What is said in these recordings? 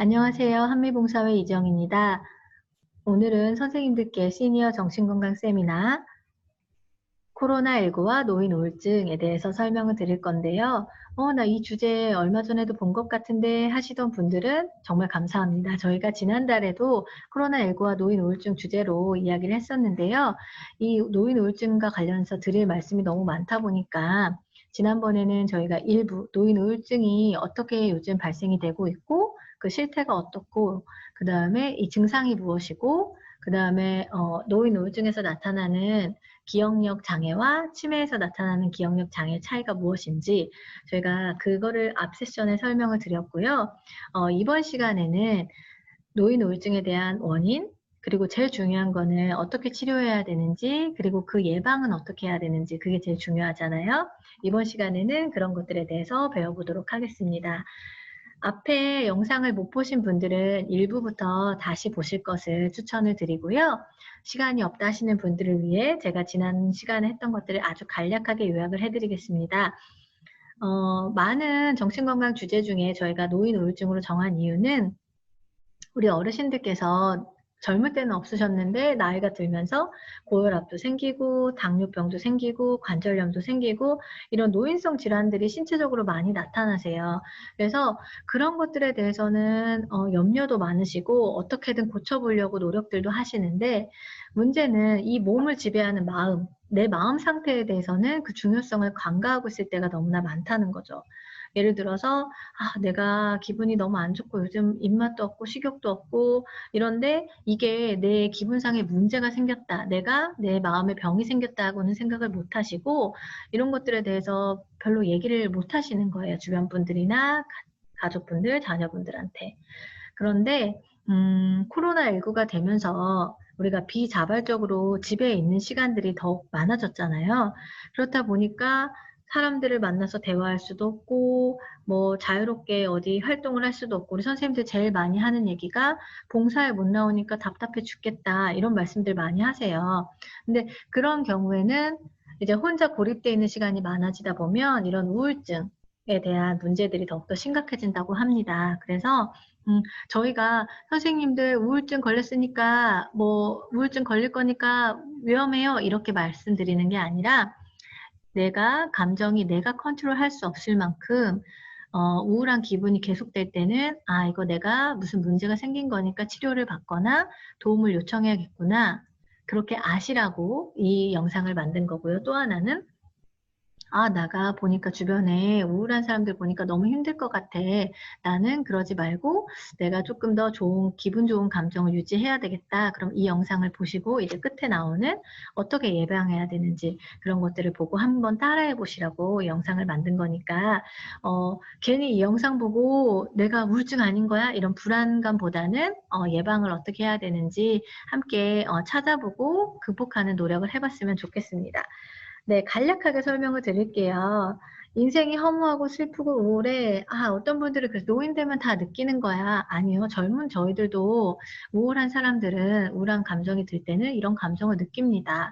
안녕하세요. 한미봉사회 이정입니다. 오늘은 선생님들께 시니어 정신건강 세미나 코로나19와 노인 우울증에 대해서 설명을 드릴 건데요. 나 이 주제 얼마 전에도 본 것 같은데 하시던 분들은 정말 감사합니다. 저희가 지난달에도 코로나19와 노인 우울증 주제로 이야기를 했었는데요. 이 노인 우울증과 관련해서 드릴 말씀이 너무 많다 보니까 지난번에는 저희가 일부 노인 우울증이 어떻게 요즘 발생이 되고 있고 그 실태가 어떻고 그 다음에 이 증상이 무엇이고 그 다음에 노인 우울증에서 나타나는 기억력 장애와 치매에서 나타나는 기억력 장애 차이가 무엇인지 저희가 그거를 앞 세션에 설명을 드렸고요. 이번 시간에는 노인 우울증에 대한 원인, 그리고 제일 중요한 거는 어떻게 치료해야 되는지, 그리고 그 예방은 어떻게 해야 되는지, 그게 제일 중요하잖아요. 이번 시간에는 그런 것들에 대해서 배워보도록 하겠습니다. 앞에 영상을 못 보신 분들은 일부부터 다시 보실 것을 추천을 드리고요. 시간이 없다 하시는 분들을 위해 제가 지난 시간에 했던 것들을 아주 간략하게 요약을 해드리겠습니다. 많은 정신건강 주제 중에 저희가 노인 우울증으로 정한 이유는 우리 어르신들께서 젊을 때는 없으셨는데 나이가 들면서 고혈압도 생기고 당뇨병도 생기고 관절염도 생기고 이런 노인성 질환들이 신체적으로 많이 나타나세요. 그래서 그런 것들에 대해서는 염려도 많으시고 어떻게든 고쳐보려고 노력들도 하시는데 문제는 이 몸을 지배하는 마음, 내 마음 상태에 대해서는 그 중요성을 간과하고 있을 때가 너무나 많다는 거죠. 예를 들어서 내가 기분이 너무 안 좋고 요즘 입맛도 없고 식욕도 없고 이런데 이게 내 기분상에 문제가 생겼다. 내가 내 마음에 병이 생겼다고는 생각을 못 하시고 이런 것들에 대해서 별로 얘기를 못 하시는 거예요. 주변 분들이나 가족분들, 자녀분들한테. 그런데 코로나19가 되면서 우리가 비자발적으로 집에 있는 시간들이 더욱 많아졌잖아요. 그렇다 보니까 사람들을 만나서 대화할 수도 없고 뭐 자유롭게 어디 활동을 할 수도 없고 우리 선생님들 제일 많이 하는 얘기가 봉사에 못 나오니까 답답해 죽겠다 이런 말씀들 많이 하세요. 근데 그런 경우에는 이제 혼자 고립되어 있는 시간이 많아지다 보면 이런 우울증에 대한 문제들이 더욱더 심각해진다고 합니다. 그래서 저희가 선생님들 우울증 걸렸으니까 뭐 우울증 걸릴 거니까 위험해요 이렇게 말씀드리는 게 아니라 감정이 내가 컨트롤할 수 없을 만큼 우울한 기분이 계속될 때는 이거 내가 무슨 문제가 생긴 거니까 치료를 받거나 도움을 요청해야겠구나 그렇게 아시라고 이 영상을 만든 거고요. 또 하나는 나가 보니까 주변에 우울한 사람들 보니까 너무 힘들 것 같아. 나는 그러지 말고 내가 조금 더 기분 좋은 감정을 유지해야 되겠다. 그럼 이 영상을 보시고 이제 끝에 나오는 어떻게 예방해야 되는지 그런 것들을 보고 한번 따라해 보시라고 영상을 만든 거니까, 괜히 이 영상 보고 내가 우울증 아닌 거야? 이런 불안감보다는 예방을 어떻게 해야 되는지 함께 찾아보고 극복하는 노력을 해봤으면 좋겠습니다. 네, 간략하게 설명을 드릴게요. 인생이 허무하고 슬프고 우울해. 어떤 분들은 그래서 노인 되면 다 느끼는 거야. 아니요. 젊은 저희들도 우울한 사람들은 우울한 감정이 들 때는 이런 감정을 느낍니다.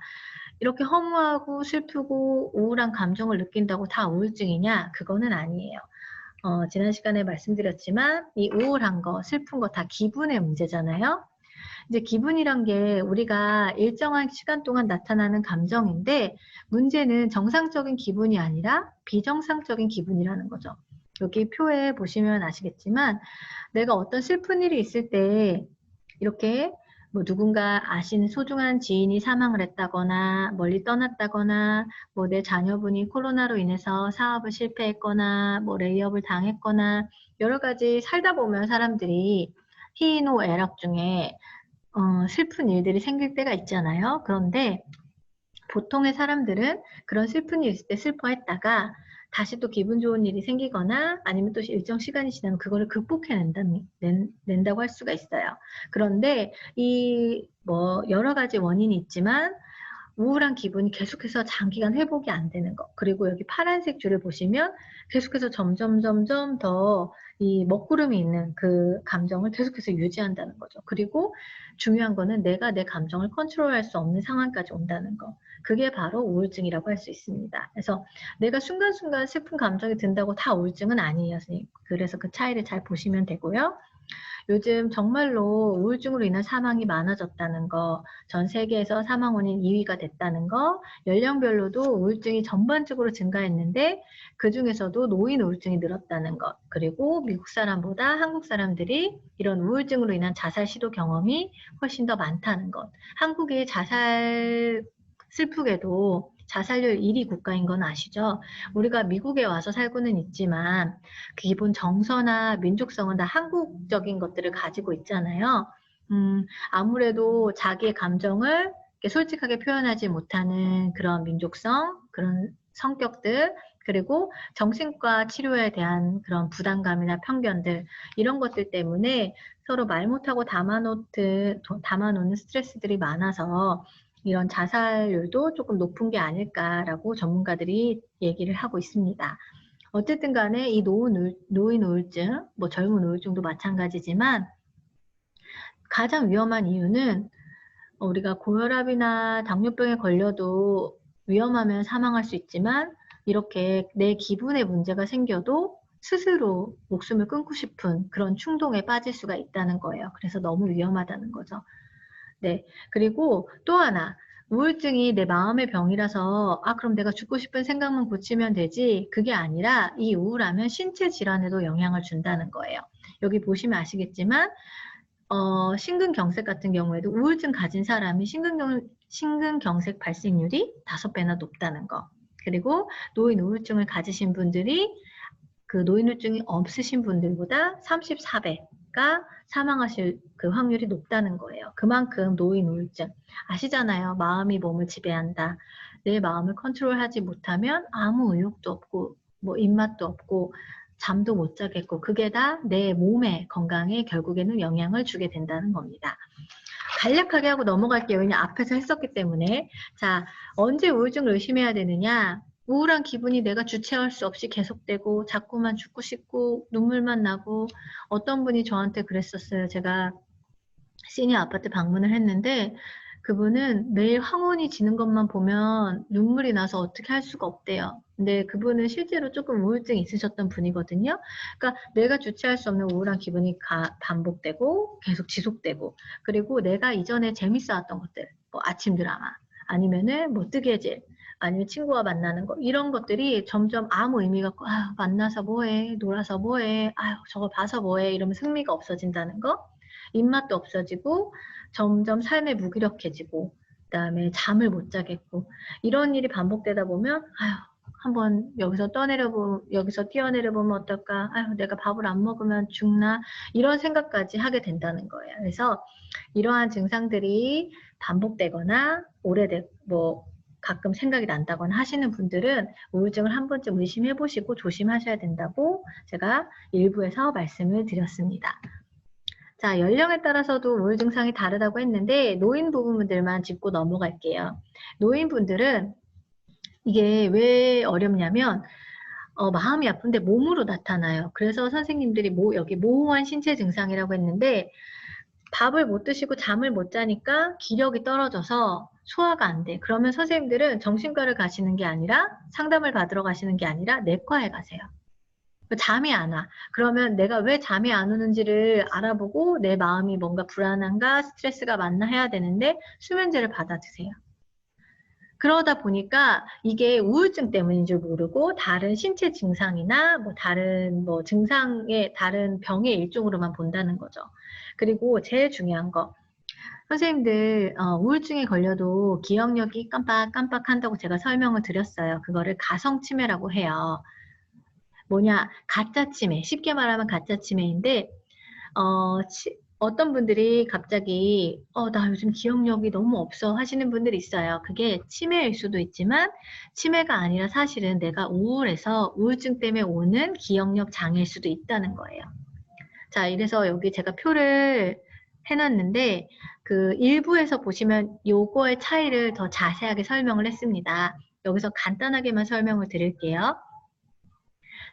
이렇게 허무하고 슬프고 우울한 감정을 느낀다고 다 우울증이냐? 그거는 아니에요. 지난 시간에 말씀드렸지만 이 우울한 거, 슬픈 거 다 기분의 문제잖아요. 이제 기분이란 게 우리가 일정한 시간 동안 나타나는 감정인데 문제는 정상적인 기분이 아니라 비정상적인 기분이라는 거죠. 여기 표에 보시면 아시겠지만 내가 어떤 슬픈 일이 있을 때 이렇게 뭐 누군가 아시는 소중한 지인이 사망을 했다거나 멀리 떠났다거나 뭐 내 자녀분이 코로나로 인해서 사업을 실패했거나 뭐 레이업을 당했거나 여러 가지 살다 보면 사람들이 희노애락 중에 슬픈 일들이 생길 때가 있잖아요. 그런데 보통의 사람들은 그런 슬픈 일이 있을 때 슬퍼했다가 다시 또 기분 좋은 일이 생기거나 아니면 또 일정 시간이 지나면 그거를 낸다고 할 수가 있어요. 그런데 여러 가지 원인이 있지만 우울한 기분이 계속해서 장기간 회복이 안 되는 거. 그리고 여기 파란색 줄을 보시면 계속해서 점점 더 이 먹구름이 있는 그 감정을 계속해서 유지한다는 거죠. 그리고 중요한 거는 내가 내 감정을 컨트롤할 수 없는 상황까지 온다는 거. 그게 바로 우울증이라고 할 수 있습니다. 그래서 내가 순간순간 슬픈 감정이 든다고 다 우울증은 아니에요, 선생님. 그래서 그 차이를 잘 보시면 되고요. 요즘 정말로 우울증으로 인한 사망이 많아졌다는 거, 전 세계에서 사망 원인 2위가 됐다는 거, 연령별로도 우울증이 전반적으로 증가했는데 그중에서도 노인 우울증이 늘었다는 것, 그리고 미국 사람보다 한국 사람들이 이런 우울증으로 인한 자살 시도 경험이 훨씬 더 많다는 것. 한국의 슬프게도 자살률 1위 국가인 건 아시죠? 우리가 미국에 와서 살고는 있지만 기본 정서나 민족성은 다 한국적인 것들을 가지고 있잖아요. 아무래도 자기의 감정을 솔직하게 표현하지 못하는 그런 민족성, 그런 성격들, 그리고 정신과 치료에 대한 그런 부담감이나 편견들, 이런 것들 때문에 서로 말 못하고 담아놓는 스트레스들이 많아서 이런 자살률도 조금 높은 게 아닐까라고 전문가들이 얘기를 하고 있습니다. 어쨌든 간에 이 노인 우울증, 뭐 젊은 우울증도 마찬가지지만 가장 위험한 이유는 우리가 고혈압이나 당뇨병에 걸려도 위험하면 사망할 수 있지만 이렇게 내 기분에 문제가 생겨도 스스로 목숨을 끊고 싶은 그런 충동에 빠질 수가 있다는 거예요. 그래서 너무 위험하다는 거죠. 네. 그리고 또 하나, 우울증이 내 마음의 병이라서, 그럼 내가 죽고 싶은 생각만 고치면 되지. 그게 아니라 이 우울함은 신체 질환에도 영향을 준다는 거예요. 여기 보시면 아시겠지만, 심근경색 같은 경우에도 우울증 가진 사람이 심근경색 발생률이 5배나 높다는 거. 그리고 노인 우울증을 가지신 분들이 그 노인 우울증이 없으신 분들보다 34배가 사망하실 그 확률이 높다는 거예요. 그만큼 노인 우울증 아시잖아요. 마음이 몸을 지배한다. 내 마음을 컨트롤하지 못하면 아무 의욕도 없고 뭐 입맛도 없고 잠도 못 자겠고 그게 다 내 몸의 건강에 결국에는 영향을 주게 된다는 겁니다. 간략하게 하고 넘어갈게요. 왜냐면 앞에서 했었기 때문에. 자, 언제 우울증을 의심해야 되느냐? 우울한 기분이 내가 주체할 수 없이 계속되고 자꾸만 죽고 싶고 눈물만 나고 어떤 분이 저한테 그랬었어요. 제가 시니어 아파트 방문을 했는데 그분은 매일 황혼이 지는 것만 보면 눈물이 나서 어떻게 할 수가 없대요. 근데 그분은 실제로 조금 우울증이 있으셨던 분이거든요. 그러니까 내가 주체할 수 없는 우울한 기분이 반복되고 계속 지속되고 그리고 내가 이전에 재밌어왔던 것들, 뭐 아침 드라마 아니면은 뭐 뜨개질 아니면 친구와 만나는 거 이런 것들이 점점 아무 의미가 없고 만나서 뭐해 놀아서 뭐해 저거 봐서 뭐해 이러면 흥미가 없어진다는 거 입맛도 없어지고 점점 삶에 무기력해지고 그다음에 잠을 못 자겠고 이런 일이 반복되다 보면 한번 여기서 뛰어내려 보면 어떨까? 내가 밥을 안 먹으면 죽나? 이런 생각까지 하게 된다는 거예요. 그래서 이러한 증상들이 반복되거나 뭐 가끔 생각이 난다거나 하시는 분들은 우울증을 한 번쯤 의심해 보시고 조심하셔야 된다고 제가 일부에서 말씀을 드렸습니다. 자, 연령에 따라서도 우울 증상이 다르다고 했는데 노인 부분들만 짚고 넘어갈게요. 노인분들은 이게 왜 어렵냐면 마음이 아픈데 몸으로 나타나요. 그래서 선생님들이 여기 모호한 신체 증상이라고 했는데 밥을 못 드시고 잠을 못 자니까 기력이 떨어져서 소화가 안 돼. 그러면 선생님들은 정신과를 가시는 게 아니라 상담을 받으러 가시는 게 아니라 내과에 가세요. 잠이 안 와. 그러면 내가 왜 잠이 안 오는지를 알아보고 내 마음이 뭔가 불안한가 스트레스가 많나 해야 되는데 수면제를 받아 드세요. 그러다 보니까 이게 우울증 때문인 줄 모르고 다른 신체 증상이나 다른 증상의 다른 병의 일종으로만 본다는 거죠. 그리고 제일 중요한 거. 선생님들 우울증에 걸려도 기억력이 깜빡깜빡한다고 제가 설명을 드렸어요. 그거를 가성치매라고 해요. 뭐냐, 가짜 치매. 쉽게 말하면 가짜 치매인데, 어떤 분들이 갑자기, 나 요즘 기억력이 너무 없어 하시는 분들이 있어요. 그게 치매일 수도 있지만, 치매가 아니라 사실은 내가 우울해서 우울증 때문에 오는 기억력 장애일 수도 있다는 거예요. 자, 이래서 여기 제가 표를 해놨는데, 그 일부에서 보시면 요거의 차이를 더 자세하게 설명을 했습니다. 여기서 간단하게만 설명을 드릴게요.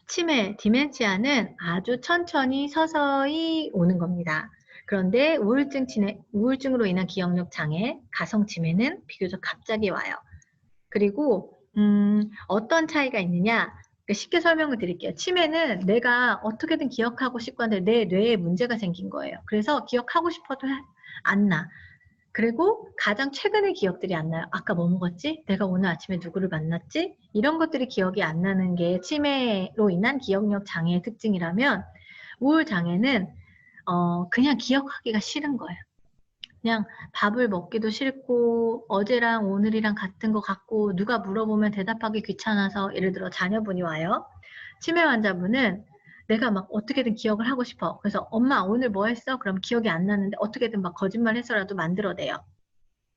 치매, 디멘치아는 아주 천천히 서서히 오는 겁니다. 그런데 우울증으로 인한 기억력 장애, 가성치매는 비교적 갑자기 와요. 그리고 어떤 차이가 있느냐? 쉽게 설명을 드릴게요. 치매는 내가 어떻게든 기억하고 싶고 한데 내 뇌에 문제가 생긴 거예요. 그래서 기억하고 싶어도 안 나. 그리고 가장 최근의 기억들이 안 나요. 아까 뭐 먹었지? 내가 오늘 아침에 누구를 만났지? 이런 것들이 기억이 안 나는 게 치매로 인한 기억력 장애의 특징이라면 우울 장애는 그냥 기억하기가 싫은 거예요. 그냥 밥을 먹기도 싫고 어제랑 오늘이랑 같은 거 같고 누가 물어보면 대답하기 귀찮아서 예를 들어 자녀분이 와요. 치매 환자분은 내가 막 어떻게든 기억을 하고 싶어. 그래서 엄마 오늘 뭐 했어? 그럼 기억이 안 나는데 어떻게든 막 거짓말 해서라도 만들어내요.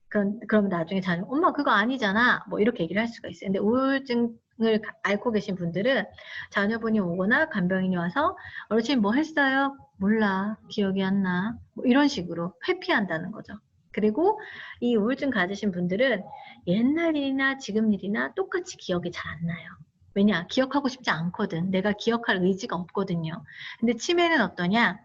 그럼 나중에 자녀 엄마 그거 아니잖아. 뭐 이렇게 얘기를 할 수가 있어요. 근데 우울증을 앓고 계신 분들은 자녀분이 오거나 간병인이 와서 어르신 뭐 했어요? 몰라. 기억이 안 나. 뭐 이런 식으로 회피한다는 거죠. 그리고 이 우울증 가지신 분들은 옛날 일이나 지금 일이나 똑같이 기억이 잘 안 나요. 왜냐? 기억하고 싶지 않거든. 내가 기억할 의지가 없거든요. 근데 치매는 어떠냐?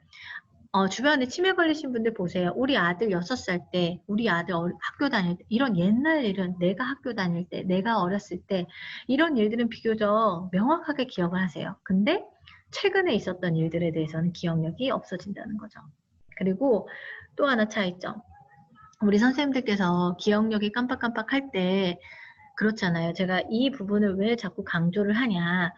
주변에 치매 걸리신 분들 보세요. 우리 아들 6살 때, 우리 아들 학교 다닐 때, 이런 옛날 일은 내가 학교 다닐 때, 내가 어렸을 때, 이런 일들은 비교적 명확하게 기억을 하세요. 근데 최근에 있었던 일들에 대해서는 기억력이 없어진다는 거죠. 그리고 또 하나 차이점. 우리 선생님들께서 기억력이 깜빡깜빡할 때, 그렇잖아요. 제가 이 부분을 왜 자꾸 강조를 하냐.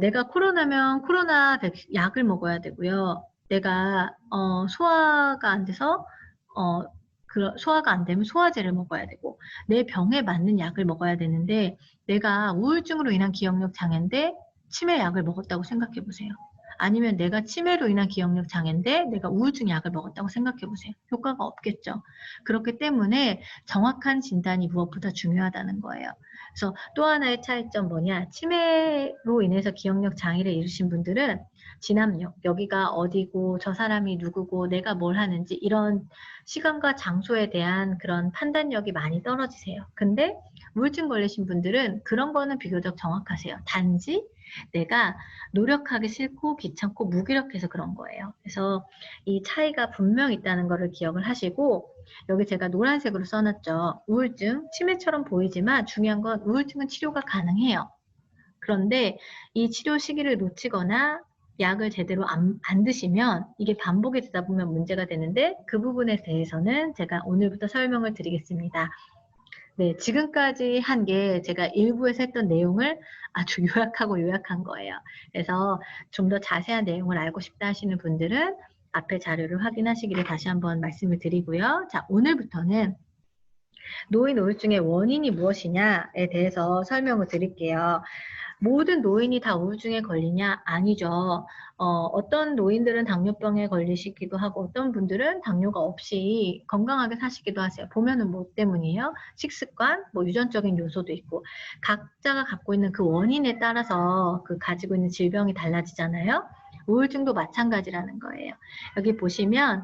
내가 코로나면 코로나 약을 먹어야 되고요. 내가 소화가 안 돼서 소화가 안 되면 소화제를 먹어야 되고 내 병에 맞는 약을 먹어야 되는데 내가 우울증으로 인한 기억력 장애인데 치매 약을 먹었다고 생각해 보세요. 아니면 내가 치매로 인한 기억력 장애인데 내가 우울증 약을 먹었다고 생각해 보세요. 효과가 없겠죠. 그렇기 때문에 정확한 진단이 무엇보다 중요하다는 거예요. 그래서 또 하나의 차이점 뭐냐? 치매로 인해서 기억력 장애를 일으신 분들은 진압력, 여기가 어디고 저 사람이 누구고 내가 뭘 하는지 이런 시간과 장소에 대한 그런 판단력이 많이 떨어지세요. 근데 우울증 걸리신 분들은 그런 거는 비교적 정확하세요. 단지 내가 노력하기 싫고 귀찮고 무기력해서 그런 거예요. 그래서 이 차이가 분명 있다는 거를 기억을 하시고 여기 제가 노란색으로 써놨죠. 우울증, 치매처럼 보이지만 중요한 건 우울증은 치료가 가능해요. 그런데 이 치료 시기를 놓치거나 약을 제대로 안 드시면 이게 반복이 되다 보면 문제가 되는데 그 부분에 대해서는 제가 오늘부터 설명을 드리겠습니다. 네, 지금까지 한 게 제가 일부에서 했던 내용을 아주 요약하고 요약한 거예요. 그래서 좀 더 자세한 내용을 알고 싶다 하시는 분들은 앞에 자료를 확인하시기를 다시 한번 말씀을 드리고요. 자, 오늘부터는 노인 우울증의 원인이 무엇이냐에 대해서 설명을 드릴게요. 모든 노인이 다 우울증에 걸리냐? 아니죠. 어떤 노인들은 당뇨병에 걸리시기도 하고 어떤 분들은 당뇨가 없이 건강하게 사시기도 하세요. 보면은 뭐 때문이에요? 식습관, 뭐 유전적인 요소도 있고 각자가 갖고 있는 그 원인에 따라서 그 가지고 있는 질병이 달라지잖아요. 우울증도 마찬가지라는 거예요. 여기 보시면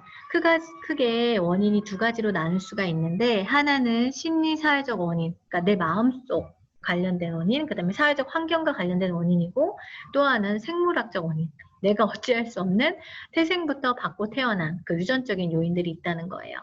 크게 원인이 두 가지로 나눌 수가 있는데 하나는 심리사회적 원인, 그러니까 내 마음속 관련된 원인, 그 다음에 사회적 환경과 관련된 원인이고 또 하나는 생물학적 원인, 내가 어찌할 수 없는 태생부터 받고 태어난 그 유전적인 요인들이 있다는 거예요.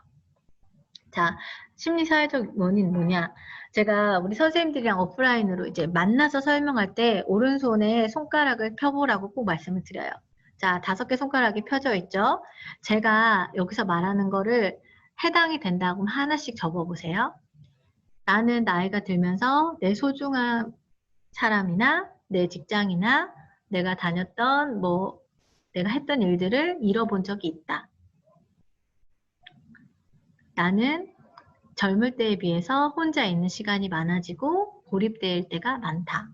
자, 심리사회적 원인 뭐냐? 제가 우리 선생님들이랑 오프라인으로 이제 만나서 설명할 때 오른손에 손가락을 펴보라고 꼭 말씀을 드려요. 자, 5개 손가락이 펴져 있죠? 제가 여기서 말하는 거를 해당이 된다고 하나씩 접어보세요. 나는 나이가 들면서 내 소중한 사람이나 내 직장이나 내가 다녔던 내가 했던 일들을 잃어본 적이 있다. 나는 젊을 때에 비해서 혼자 있는 시간이 많아지고 고립될 때가 많다.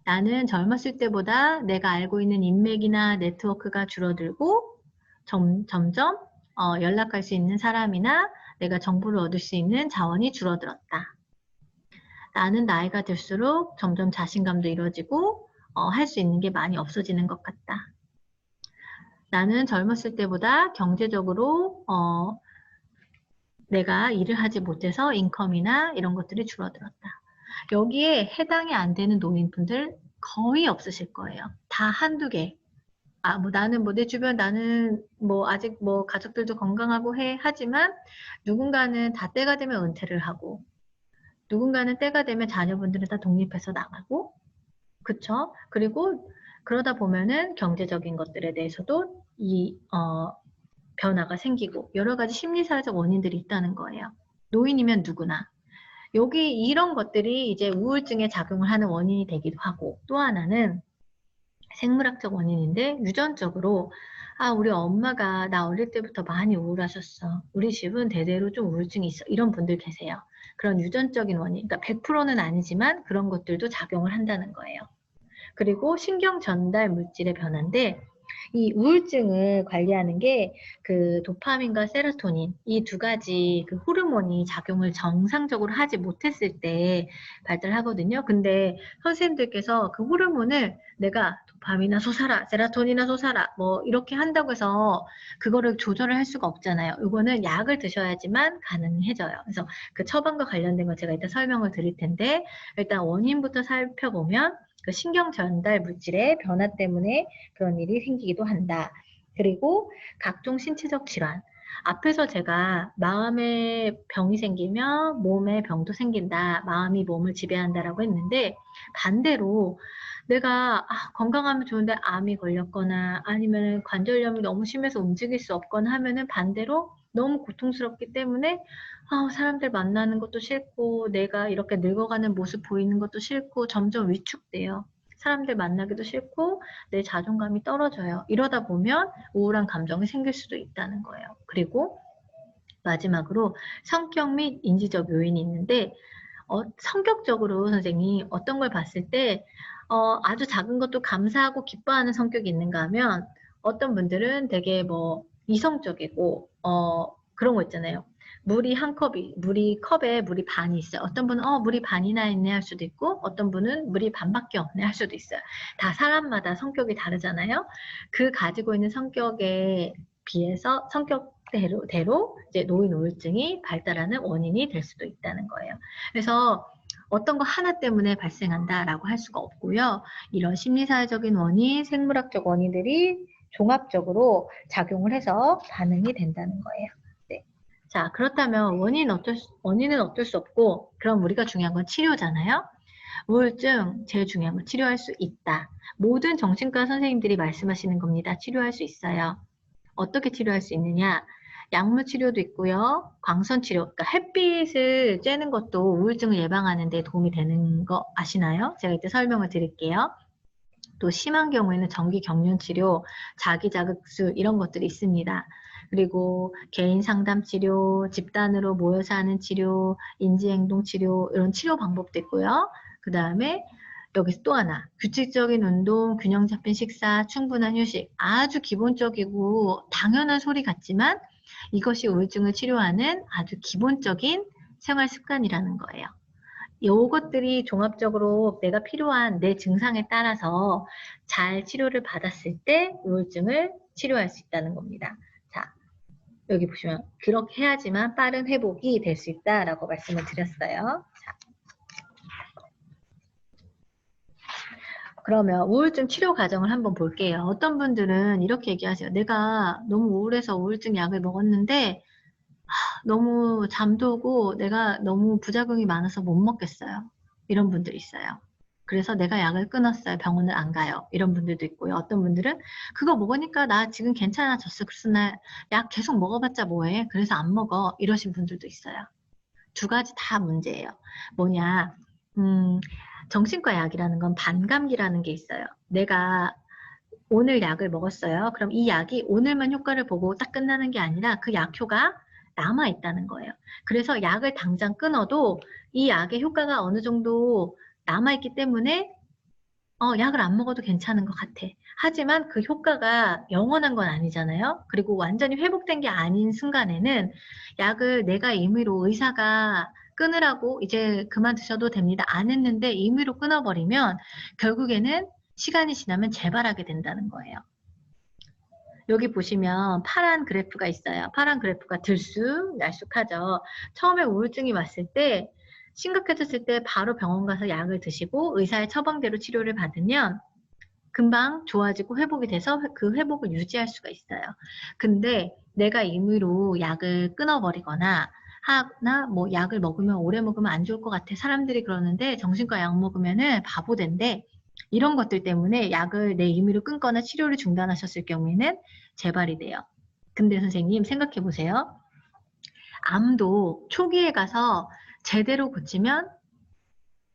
나는 젊었을 때보다 내가 알고 있는 인맥이나 네트워크가 줄어들고 점점 연락할 수 있는 사람이나 내가 정보를 얻을 수 있는 자원이 줄어들었다. 나는 나이가 들수록 점점 자신감도 잃어지고 할 수 있는 게 많이 없어지는 것 같다. 나는 젊었을 때보다 경제적으로 내가 일을 하지 못해서 인컴이나 이런 것들이 줄어들었다. 여기에 해당이 안 되는 노인분들 거의 없으실 거예요. 다 한두 개. 나는 내 주변 나는 아직 가족들도 건강하고 하지만 누군가는 다 때가 되면 은퇴를 하고 누군가는 때가 되면 자녀분들은 다 독립해서 나가고 그쵸? 그리고 그러다 보면은 경제적인 것들에 대해서도 변화가 생기고 여러 가지 심리사회적 원인들이 있다는 거예요. 노인이면 누구나. 여기 이런 것들이 이제 우울증에 작용을 하는 원인이 되기도 하고 또 하나는 생물학적 원인인데 유전적으로 우리 엄마가 나 어릴 때부터 많이 우울하셨어. 우리 집은 대대로 좀 우울증이 있어. 이런 분들 계세요. 그런 유전적인 원인, 그러니까 100%는 아니지만 그런 것들도 작용을 한다는 거예요. 그리고 신경 전달 물질의 변화인데 이 우울증을 관리하는 게 그 도파민과 세로토닌 이 두 가지 그 호르몬이 작용을 정상적으로 하지 못했을 때 발달하거든요. 근데 선생님들께서 그 호르몬을 내가 도파민이나 솟아라, 세로토닌이나 솟아라 뭐 이렇게 한다고 해서 그거를 조절을 할 수가 없잖아요. 이거는 약을 드셔야지만 가능해져요. 그래서 그 처방과 관련된 거 제가 이따 설명을 드릴 텐데 일단 원인부터 살펴보면 그 신경 전달 물질의 변화 때문에 그런 일이 생기기도 한다. 그리고 각종 신체적 질환. 앞에서 제가 마음에 병이 생기면 몸에 병도 생긴다. 마음이 몸을 지배한다라고 했는데 반대로 내가 건강하면 좋은데 암이 걸렸거나 아니면 관절염이 너무 심해서 움직일 수 없거나 하면은 반대로 너무 고통스럽기 때문에 사람들 만나는 것도 싫고 내가 이렇게 늙어가는 모습 보이는 것도 싫고 점점 위축돼요. 사람들 만나기도 싫고 내 자존감이 떨어져요. 이러다 보면 우울한 감정이 생길 수도 있다는 거예요. 그리고 마지막으로 성격 및 인지적 요인이 있는데 성격적으로 선생님 어떤 걸 봤을 때 아주 작은 것도 감사하고 기뻐하는 성격이 있는가 하면 어떤 분들은 되게 뭐 이성적이고 그런 거 있잖아요. 컵에 물이 반이 있어요. 어떤 분은 물이 반이나 있네 할 수도 있고 어떤 분은 물이 반밖에 없네 할 수도 있어요. 다 사람마다 성격이 다르잖아요. 그 가지고 있는 성격에 비해서 성격대로 이제 노인 우울증이 발달하는 원인이 될 수도 있다는 거예요. 그래서 어떤 거 하나 때문에 발생한다라고 할 수가 없고요. 이런 심리사회적인 원인, 생물학적 원인들이 종합적으로 작용을 해서 반응이 된다는 거예요. 네. 자, 그렇다면 원인은 어쩔 수 없고, 그럼 우리가 중요한 건 치료잖아요. 우울증 제일 중요한 건 치료할 수 있다. 모든 정신과 선생님들이 말씀하시는 겁니다. 치료할 수 있어요. 어떻게 치료할 수 있느냐? 약물 치료도 있고요. 광선 치료, 그러니까 햇빛을 쬐는 것도 우울증을 예방하는 데 도움이 되는 거 아시나요? 제가 이때 설명을 드릴게요. 또 심한 경우에는 전기 경련 치료, 자기 자극술 이런 것들이 있습니다. 그리고 개인 상담 치료, 집단으로 모여서 하는 치료, 인지행동 치료 이런 치료 방법도 있고요. 그 다음에 여기서 또 하나 규칙적인 운동, 균형 잡힌 식사, 충분한 휴식 아주 기본적이고 당연한 소리 같지만 이것이 우울증을 치료하는 아주 기본적인 생활 습관이라는 거예요. 요것들이 종합적으로 내가 필요한 내 증상에 따라서 잘 치료를 받았을 때 우울증을 치료할 수 있다는 겁니다. 자, 여기 보시면 그렇게 해야지만 빠른 회복이 될 수 있다라고 말씀을 드렸어요. 자, 그러면 우울증 치료 과정을 한번 볼게요. 어떤 분들은 이렇게 얘기하세요. 내가 너무 우울해서 우울증 약을 먹었는데 너무 잠도 오고 내가 너무 부작용이 많아서 못 먹겠어요. 이런 분들이 있어요. 그래서 내가 약을 끊었어요. 병원을 안 가요. 이런 분들도 있고요. 어떤 분들은 그거 먹으니까 나 지금 괜찮아졌어. 그래서 나 약 계속 먹어봤자 뭐해. 그래서 안 먹어. 이러신 분들도 있어요. 두 가지 다 문제예요. 뭐냐, 정신과 약이라는 건 반감기라는 게 있어요. 내가 오늘 약을 먹었어요. 그럼 이 약이 오늘만 효과를 보고 딱 끝나는 게 아니라 그 약효가 남아있다는 거예요. 그래서 약을 당장 끊어도 이 약의 효과가 어느 정도 남아있기 때문에 약을 안 먹어도 괜찮은 것 같아. 하지만 그 효과가 영원한 건 아니잖아요. 그리고 완전히 회복된 게 아닌 순간에는 약을 내가 임의로 의사가 끊으라고 이제 그만 드셔도 됩니다. 안 했는데 임의로 끊어버리면 결국에는 시간이 지나면 재발하게 된다는 거예요. 여기 보시면 파란 그래프가 있어요. 파란 그래프가 들쑥날쑥하죠. 처음에 우울증이 왔을 때 심각해졌을 때 바로 병원 가서 약을 드시고 의사의 처방대로 치료를 받으면 금방 좋아지고 회복이 돼서 그 회복을 유지할 수가 있어요. 근데 내가 임의로 약을 끊어버리거나 하나 뭐 약을 먹으면 오래 먹으면 안 좋을 것 같아. 사람들이 그러는데 정신과 약 먹으면은 바보 된대. 이런 것들 때문에 약을 내 임의로 끊거나 치료를 중단하셨을 경우에는 재발이 돼요. 근데 선생님 생각해 보세요. 암도 초기에 가서 제대로 고치면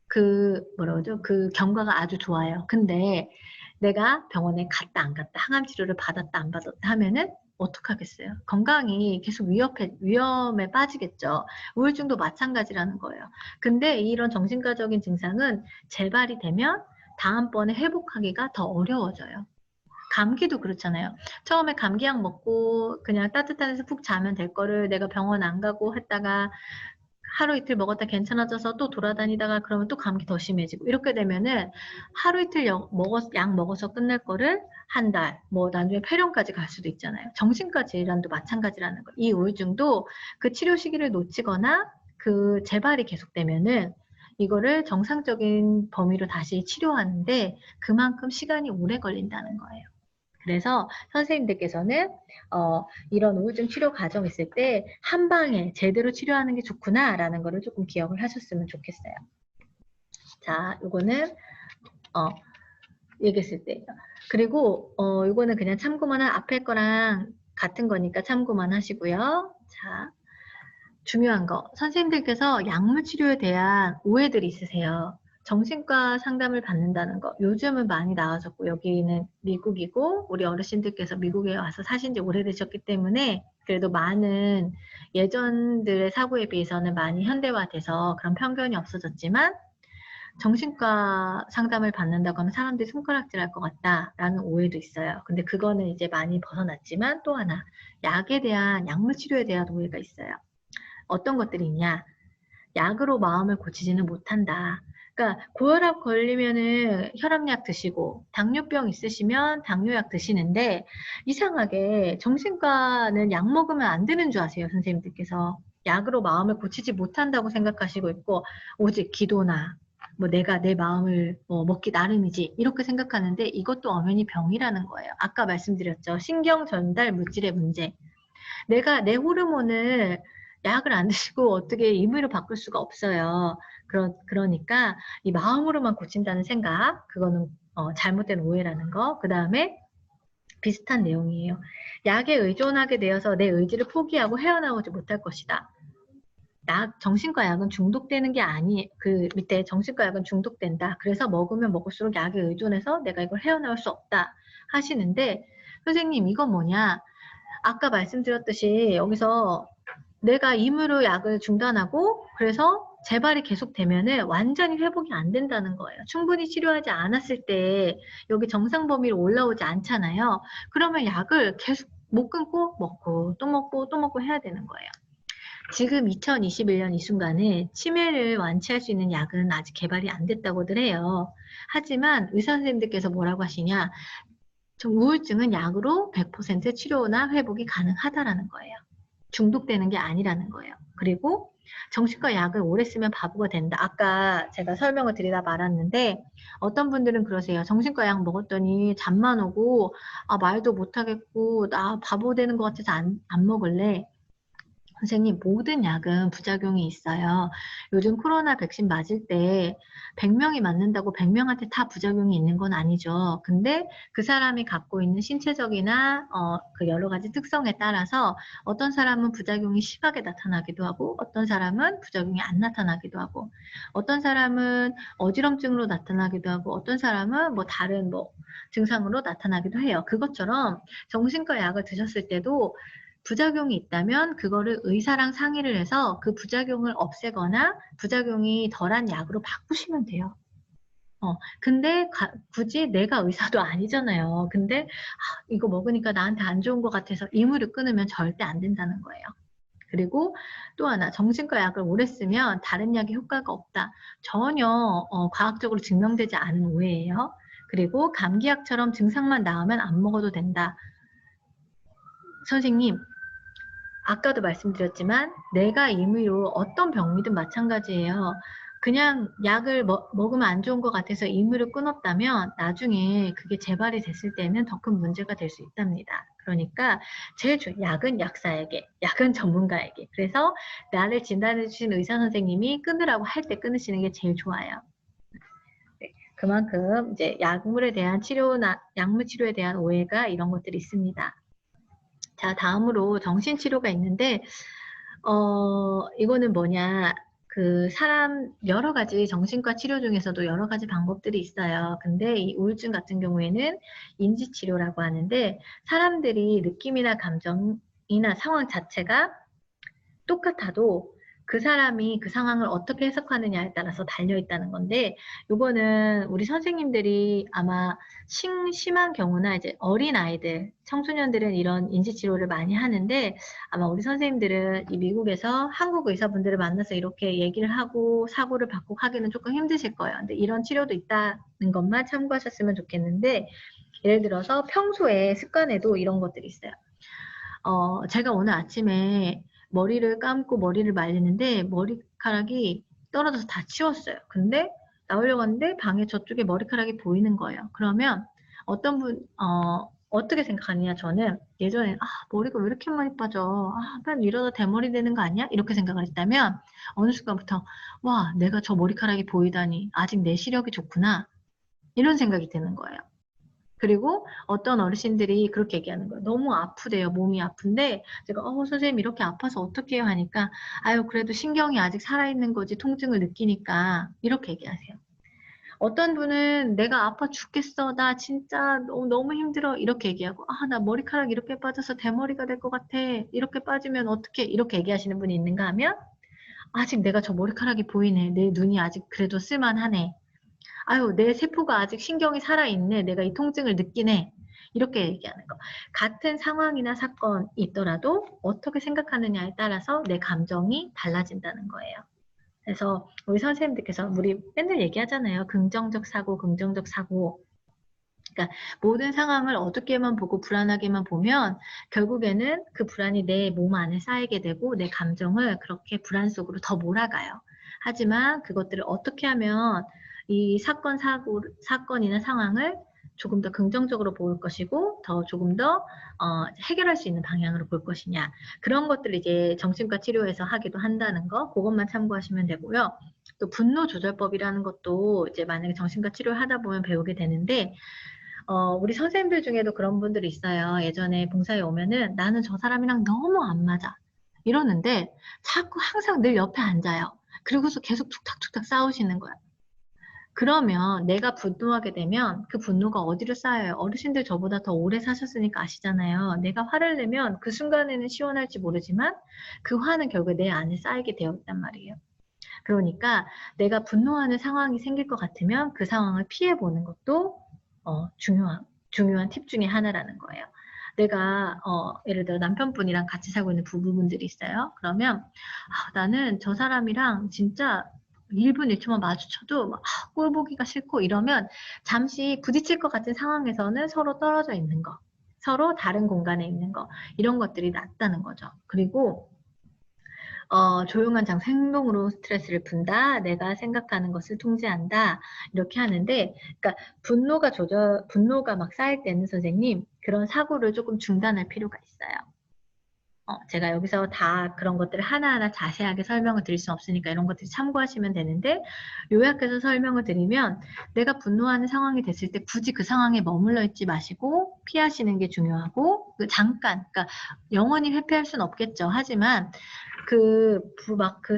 그 뭐라 그러죠? 그 경과가 아주 좋아요. 근데 내가 병원에 갔다 안 갔다, 항암 치료를 받았다 안 받았다 하면은 어떡하겠어요? 건강이 계속 위험에 빠지겠죠. 우울증도 마찬가지라는 거예요. 근데 이런 정신과적인 증상은 재발이 되면 다음번에 회복하기가 더 어려워져요. 감기도 그렇잖아요. 처음에 감기약 먹고 그냥 따뜻한 데서 푹 자면 될 거를 내가 병원 안 가고 했다가 하루 이틀 먹었다 괜찮아져서 또 돌아다니다가 그러면 또 감기 더 심해지고 이렇게 되면은 하루 이틀 약 먹어서 끝낼 거를 한 달, 뭐 나중에 폐렴까지 갈 수도 있잖아요. 정신과 질환도 마찬가지라는 거예요. 이 우울증도 그 치료 시기를 놓치거나 그 재발이 계속되면은 이거를 정상적인 범위로 다시 치료하는데 그만큼 시간이 오래 걸린다는 거예요. 그래서 선생님들께서는 이런 우울증 치료 과정 있을 때 한 방에 제대로 치료하는 게 좋구나라는 거를 조금 기억을 하셨으면 좋겠어요. 자, 요거는 얘기했을 때예요. 그리고 요거는 그냥 참고만 앞에 거랑 같은 거니까 참고만 하시고요. 자, 중요한 거. 선생님들께서 약물 치료에 대한 오해들이 있으세요. 정신과 상담을 받는다는 거. 요즘은 많이 나아졌고 여기는 미국이고 우리 어르신들께서 미국에 와서 사신 지 오래되셨기 때문에 그래도 많은 예전들의 사고에 비해서는 많이 현대화돼서 그런 편견이 없어졌지만 정신과 상담을 받는다고 하면 사람들이 손가락질할 것 같다라는 오해도 있어요. 근데 그거는 이제 많이 벗어났지만 또 하나 약에 대한 약물 치료에 대한 오해가 있어요. 어떤 것들이 있냐? 약으로 마음을 고치지는 못한다. 그러니까 고혈압 걸리면은 혈압약 드시고 당뇨병 있으시면 당뇨약 드시는데 이상하게 정신과는 약 먹으면 안 되는 줄 아세요, 선생님들께서. 약으로 마음을 고치지 못한다고 생각하시고 있고 오직 기도나 뭐 내가 내 마음을 먹기 나름이지 이렇게 생각하는데 이것도 엄연히 병이라는 거예요. 아까 말씀드렸죠. 신경 전달 물질의 문제. 내가 내 호르몬을 약을 안 드시고 어떻게 임의로 바꿀 수가 없어요. 그러니까 이 마음으로만 고친다는 생각, 그거는 잘못된 오해라는 거. 그 다음에 비슷한 내용이에요. 약에 의존하게 되어서 내 의지를 포기하고 헤어나오지 못할 것이다. 정신과 약은 중독되는 게 그 밑에 정신과 약은 중독된다. 그래서 먹으면 먹을수록 약에 의존해서 내가 이걸 헤어나올 수 없다. 하시는데, 선생님, 이건 뭐냐? 아까 말씀드렸듯이 여기서 내가 임의로 약을 중단하고 그래서 재발이 계속되면은 완전히 회복이 안 된다는 거예요. 충분히 치료하지 않았을 때 여기 정상 범위로 올라오지 않잖아요. 그러면 약을 계속 못 끊고 먹고 또 먹고 또 먹고 해야 되는 거예요. 지금 2021년 이 순간에 치매를 완치할 수 있는 약은 아직 개발이 안 됐다고들 해요. 하지만 의사 선생님들께서 뭐라고 하시냐? 우울증은 약으로 100% 치료나 회복이 가능하다라는 거예요. 중독되는 게 아니라는 거예요. 그리고 정신과 약을 오래 쓰면 바보가 된다. 아까 제가 설명을 드리다 말았는데 어떤 분들은 그러세요. 정신과 약 먹었더니 잠만 오고 말도 못하겠고 나 바보 되는 것 같아서 안 먹을래. 선생님, 모든 약은 부작용이 있어요. 요즘 코로나 백신 맞을 때 100명이 맞는다고 100명한테 다 부작용이 있는 건 아니죠. 근데 그 사람이 갖고 있는 신체적이나 그 여러 가지 특성에 따라서 어떤 사람은 부작용이 심하게 나타나기도 하고 어떤 사람은 부작용이 안 나타나기도 하고 어떤 사람은 어지럼증으로 나타나기도 하고 어떤 사람은 뭐 다른 증상으로 나타나기도 해요. 그것처럼 정신과 약을 드셨을 때도 부작용이 있다면 그거를 의사랑 상의를 해서 그 부작용을 없애거나 부작용이 덜한 약으로 바꾸시면 돼요. 근데 굳이 내가 의사도 아니잖아요. 근데 이거 먹으니까 나한테 안 좋은 것 같아서 임의로 끊으면 절대 안 된다는 거예요. 그리고 또 하나, 정신과 약을 오래 쓰면 다른 약이 효과가 없다. 전혀 과학적으로 증명되지 않은 오해예요. 그리고 감기약처럼 증상만 나으면 안 먹어도 된다. 선생님, 아까도 말씀드렸지만 내가 임의로 어떤 병이든 마찬가지예요. 그냥 약을 먹으면 안 좋은 것 같아서 임의로 끊었다면 나중에 그게 재발이 됐을 때는 더 큰 문제가 될 수 있답니다. 그러니까 약은 약사에게, 약은 전문가에게. 그래서 나를 진단해 주신 의사 선생님이 끊으라고 할 때 끊으시는 게 제일 좋아요. 네, 그만큼 이제 약물에 대한 치료나 약물 치료에 대한 오해가 이런 것들이 있습니다. 자, 다음으로 정신치료가 있는데, 이거는 뭐냐. 그 사람 여러 가지 정신과 치료 중에서도 여러 가지 방법들이 있어요. 근데 이 우울증 같은 경우에는 인지치료라고 하는데 사람들이 느낌이나 감정이나 상황 자체가 똑같아도 그 사람이 그 상황을 어떻게 해석하느냐에 따라서 달려있다는 건데, 요거는 우리 선생님들이 아마 심한 경우나 이제 어린아이들, 청소년들은 이런 인지치료를 많이 하는데, 아마 우리 선생님들은 이 미국에서 한국 의사분들을 만나서 이렇게 얘기를 하고 사고를 받고 하기는 조금 힘드실 거예요. 근데 이런 치료도 있다는 것만 참고하셨으면 좋겠는데, 예를 들어서 평소에 습관에도 이런 것들이 있어요. 제가 오늘 아침에 머리를 감고 머리를 말리는데 머리카락이 떨어져서 다 치웠어요. 근데 나오려고 하는데 방에 저쪽에 머리카락이 보이는 거예요. 그러면 어떤 어떻게 생각하느냐, 저는 예전에, 머리가 왜 이렇게 많이 빠져? 빨리 이러다 대머리 되는 거 아니야? 이렇게 생각을 했다면, 어느 순간부터, 와, 내가 저 머리카락이 보이다니, 아직 내 시력이 좋구나. 이런 생각이 드는 거예요. 그리고 어떤 어르신들이 그렇게 얘기하는 거예요. 너무 아프대요. 몸이 아픈데 제가 선생님 이렇게 아파서 어떻게 해요 하니까 아유 그래도 신경이 아직 살아있는 거지 통증을 느끼니까 이렇게 얘기하세요. 어떤 분은 내가 아파 죽겠어. 나 진짜 너무 힘들어. 이렇게 얘기하고 나 머리카락 이렇게 빠져서 대머리가 될 것 같아. 이렇게 빠지면 어떻게 이렇게 얘기하시는 분이 있는가 하면 아직 내가 저 머리카락이 보이네. 내 눈이 아직 그래도 쓸만하네. 아유, 내 세포가 아직 신경이 살아있네. 내가 이 통증을 느끼네. 이렇게 얘기하는 거. 같은 상황이나 사건이 있더라도 어떻게 생각하느냐에 따라서 내 감정이 달라진다는 거예요. 그래서 우리 선생님들께서 우리 맨날 얘기하잖아요. 긍정적 사고, 긍정적 사고. 그러니까 모든 상황을 어둡게만 보고 불안하게만 보면 결국에는 그 불안이 내 몸 안에 쌓이게 되고 내 감정을 그렇게 불안 속으로 더 몰아가요. 하지만 그것들을 어떻게 하면 이 사건이나 상황을 조금 더 긍정적으로 볼 것이고 조금 더 해결할 수 있는 방향으로 볼 것이냐, 그런 것들을 이제 정신과 치료에서 하기도 한다는 거, 그것만 참고하시면 되고요. 또 분노 조절법이라는 것도 이제 만약에 정신과 치료를 하다 보면 배우게 되는데, 우리 선생님들 중에도 그런 분들이 있어요. 예전에 봉사에 오면은 나는 저 사람이랑 너무 안 맞아. 이러는데 자꾸 항상 늘 옆에 앉아요. 그리고서 계속 툭탁툭탁 싸우시는 거야. 그러면 내가 분노하게 되면 그 분노가 어디로 쌓여요? 어르신들 저보다 더 오래 사셨으니까 아시잖아요. 내가 화를 내면 그 순간에는 시원할지 모르지만 그 화는 결국에 내 안에 쌓이게 되어 있단 말이에요. 그러니까 내가 분노하는 상황이 생길 것 같으면 그 상황을 피해보는 것도 중요한 팁 중에 하나라는 거예요. 내가 예를 들어 남편분이랑 같이 살고 있는 부부분들이 있어요. 그러면 나는 저 사람이랑 진짜 1분 1초만 마주쳐도 꼴 보기가 싫고 이러면 잠시 부딪힐 것 같은 상황에서는 서로 떨어져 있는 거, 서로 다른 공간에 있는 거, 이런 것들이 낫다는 거죠. 그리고 조용한 장소 행동으로 스트레스를 푼다. 내가 생각하는 것을 통제한다. 이렇게 하는데, 그러니까 분노가 막 쌓일 때는 선생님, 그런 사고를 조금 중단할 필요가 있어요. 제가 여기서 다 그런 것들을 하나하나 자세하게 설명을 드릴 수 없으니까 이런 것들 참고하시면 되는데, 요약해서 설명을 드리면 내가 분노하는 상황이 됐을 때 굳이 그 상황에 머물러 있지 마시고 피하시는 게 중요하고, 그러니까 영원히 회피할 수는 없겠죠. 하지만 그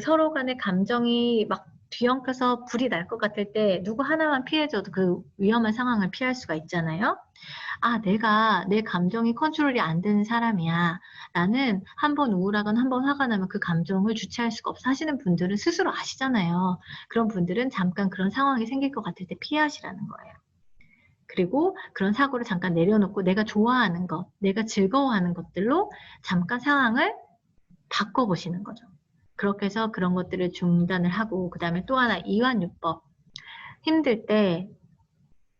서로 간의 감정이 막 뒤엉켜서 불이 날 것 같을 때 누구 하나만 피해줘도 그 위험한 상황을 피할 수가 있잖아요. 내가 내 감정이 컨트롤이 안 되는 사람이야. 나는 한번 우울하거나 한번 화가 나면 그 감정을 주체할 수가 없어 하시는 분들은 스스로 아시잖아요. 그런 분들은 잠깐 그런 상황이 생길 것 같을 때 피하시라는 거예요. 그리고 그런 사고를 잠깐 내려놓고 내가 좋아하는 것, 내가 즐거워하는 것들로 잠깐 상황을 바꿔보시는 거죠. 그렇게 해서 그런 것들을 중단을 하고, 그 다음에 또 하나 이완요법. 힘들 때,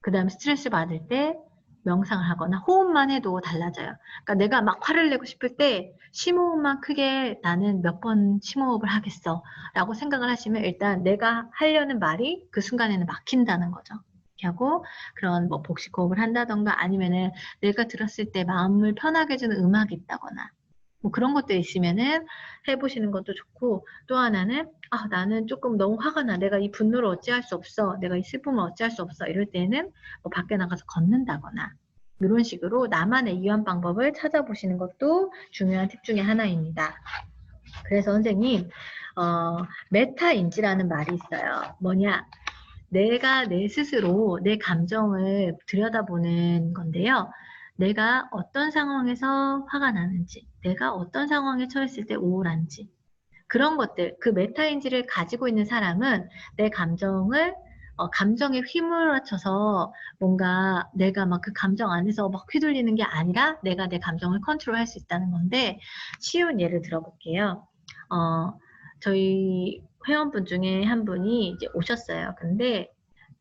그 다음에 스트레스 받을 때 명상을 하거나 호흡만 해도 달라져요. 그러니까 내가 막 화를 내고 싶을 때 심호흡만 크게 나는 몇 번 심호흡을 하겠어 라고 생각을 하시면 일단 내가 하려는 말이 그 순간에는 막힌다는 거죠. 이렇게 하고 그런 뭐 복식 호흡을 한다던가 아니면은 내가 들었을 때 마음을 편하게 해주는 음악이 있다거나 뭐 그런 것도 있으면은 해보시는 것도 좋고, 또 하나는 나는 조금 너무 화가 나. 내가 이 분노를 어찌할 수 없어. 내가 이 슬픔을 어찌할 수 없어. 이럴 때는 뭐 밖에 나가서 걷는다거나 이런 식으로 나만의 이완 방법을 찾아보시는 것도 중요한 팁 중에 하나입니다. 그래서 선생님, 메타인지라는 말이 있어요. 뭐냐? 내가 내 스스로 내 감정을 들여다보는 건데요. 내가 어떤 상황에서 화가 나는지, 내가 어떤 상황에 처했을 때 우울한지, 그런 것들, 그 메타인지를 가지고 있는 사람은 내 감정을 감정에 휘몰아쳐서 뭔가 내가 막 그 감정 안에서 막 휘둘리는 게 아니라 내가 내 감정을 컨트롤할 수 있다는 건데, 쉬운 예를 들어볼게요. 저희 회원분 중에 한 분이 이제 오셨어요. 근데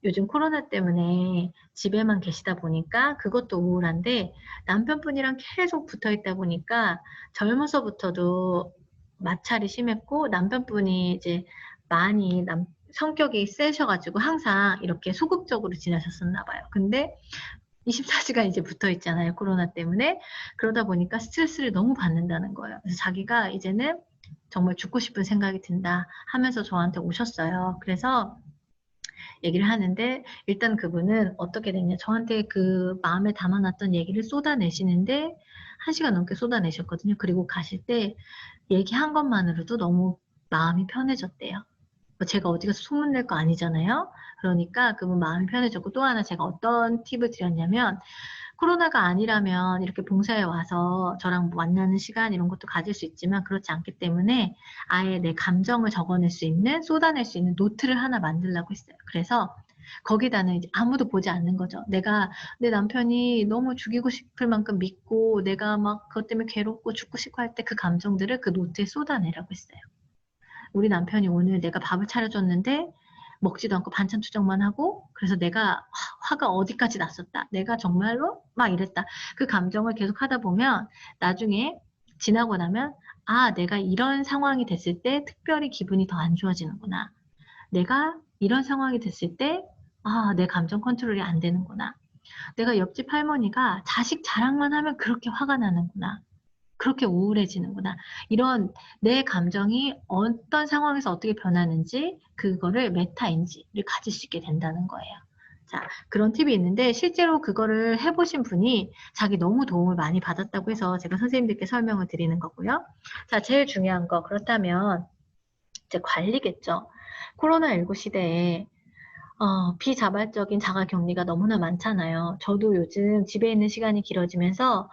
요즘 코로나 때문에 집에만 계시다 보니까 그것도 우울한데, 남편분이랑 계속 붙어 있다 보니까 젊어서부터도 마찰이 심했고, 남편분이 이제 많이 성격이 세셔가지고 항상 이렇게 소극적으로 지내셨었나 봐요. 근데 24시간 이제 붙어 있잖아요. 코로나 때문에. 그러다 보니까 스트레스를 너무 받는다는 거예요. 그래서 자기가 이제는 정말 죽고 싶은 생각이 든다 하면서 저한테 오셨어요. 그래서 얘기를 하는데, 일단 그분은 어떻게 됐냐, 저한테 그 마음에 담아놨던 얘기를 쏟아내시는데 1시간 넘게 쏟아내셨거든요. 그리고 가실 때 얘기한 것만으로도 너무 마음이 편해졌대요. 뭐 제가 어디 가서 소문낼 거 아니잖아요. 그러니까 그분 마음이 편해졌고, 또 하나 제가 어떤 팁을 드렸냐면, 코로나가 아니라면 이렇게 봉사에 와서 저랑 만나는 시간 이런 것도 가질 수 있지만, 그렇지 않기 때문에 아예 내 감정을 적어낼 수 있는, 쏟아낼 수 있는 노트를 하나 만들려고 했어요. 그래서 거기다는 이제 아무도 보지 않는 거죠. 내가 내 남편이 너무 죽이고 싶을 만큼 믿고 내가 막 그것 때문에 괴롭고 죽고 싶고 할 때 그 감정들을 그 노트에 쏟아내라고 했어요. 우리 남편이 오늘 내가 밥을 차려줬는데 먹지도 않고 반찬 투정만 하고, 그래서 내가 화가 어디까지 났었다. 내가 정말로 막 이랬다. 그 감정을 계속 하다 보면 나중에 지나고 나면, 내가 이런 상황이 됐을 때 특별히 기분이 더 안 좋아지는구나. 내가 이런 상황이 됐을 때 내 감정 컨트롤이 안 되는구나. 내가 옆집 할머니가 자식 자랑만 하면 그렇게 화가 나는구나. 그렇게 우울해지는구나. 이런 내 감정이 어떤 상황에서 어떻게 변하는지, 그거를 메타인지를 가질 수 있게 된다는 거예요. 자, 그런 팁이 있는데, 실제로 그거를 해보신 분이 자기 너무 도움을 많이 받았다고 해서 제가 선생님들께 설명을 드리는 거고요. 자, 제일 중요한 거, 그렇다면 이제 관리겠죠. 코로나19 시대에 비자발적인 자가격리가 너무나 많잖아요. 저도 요즘 집에 있는 시간이 길어지면서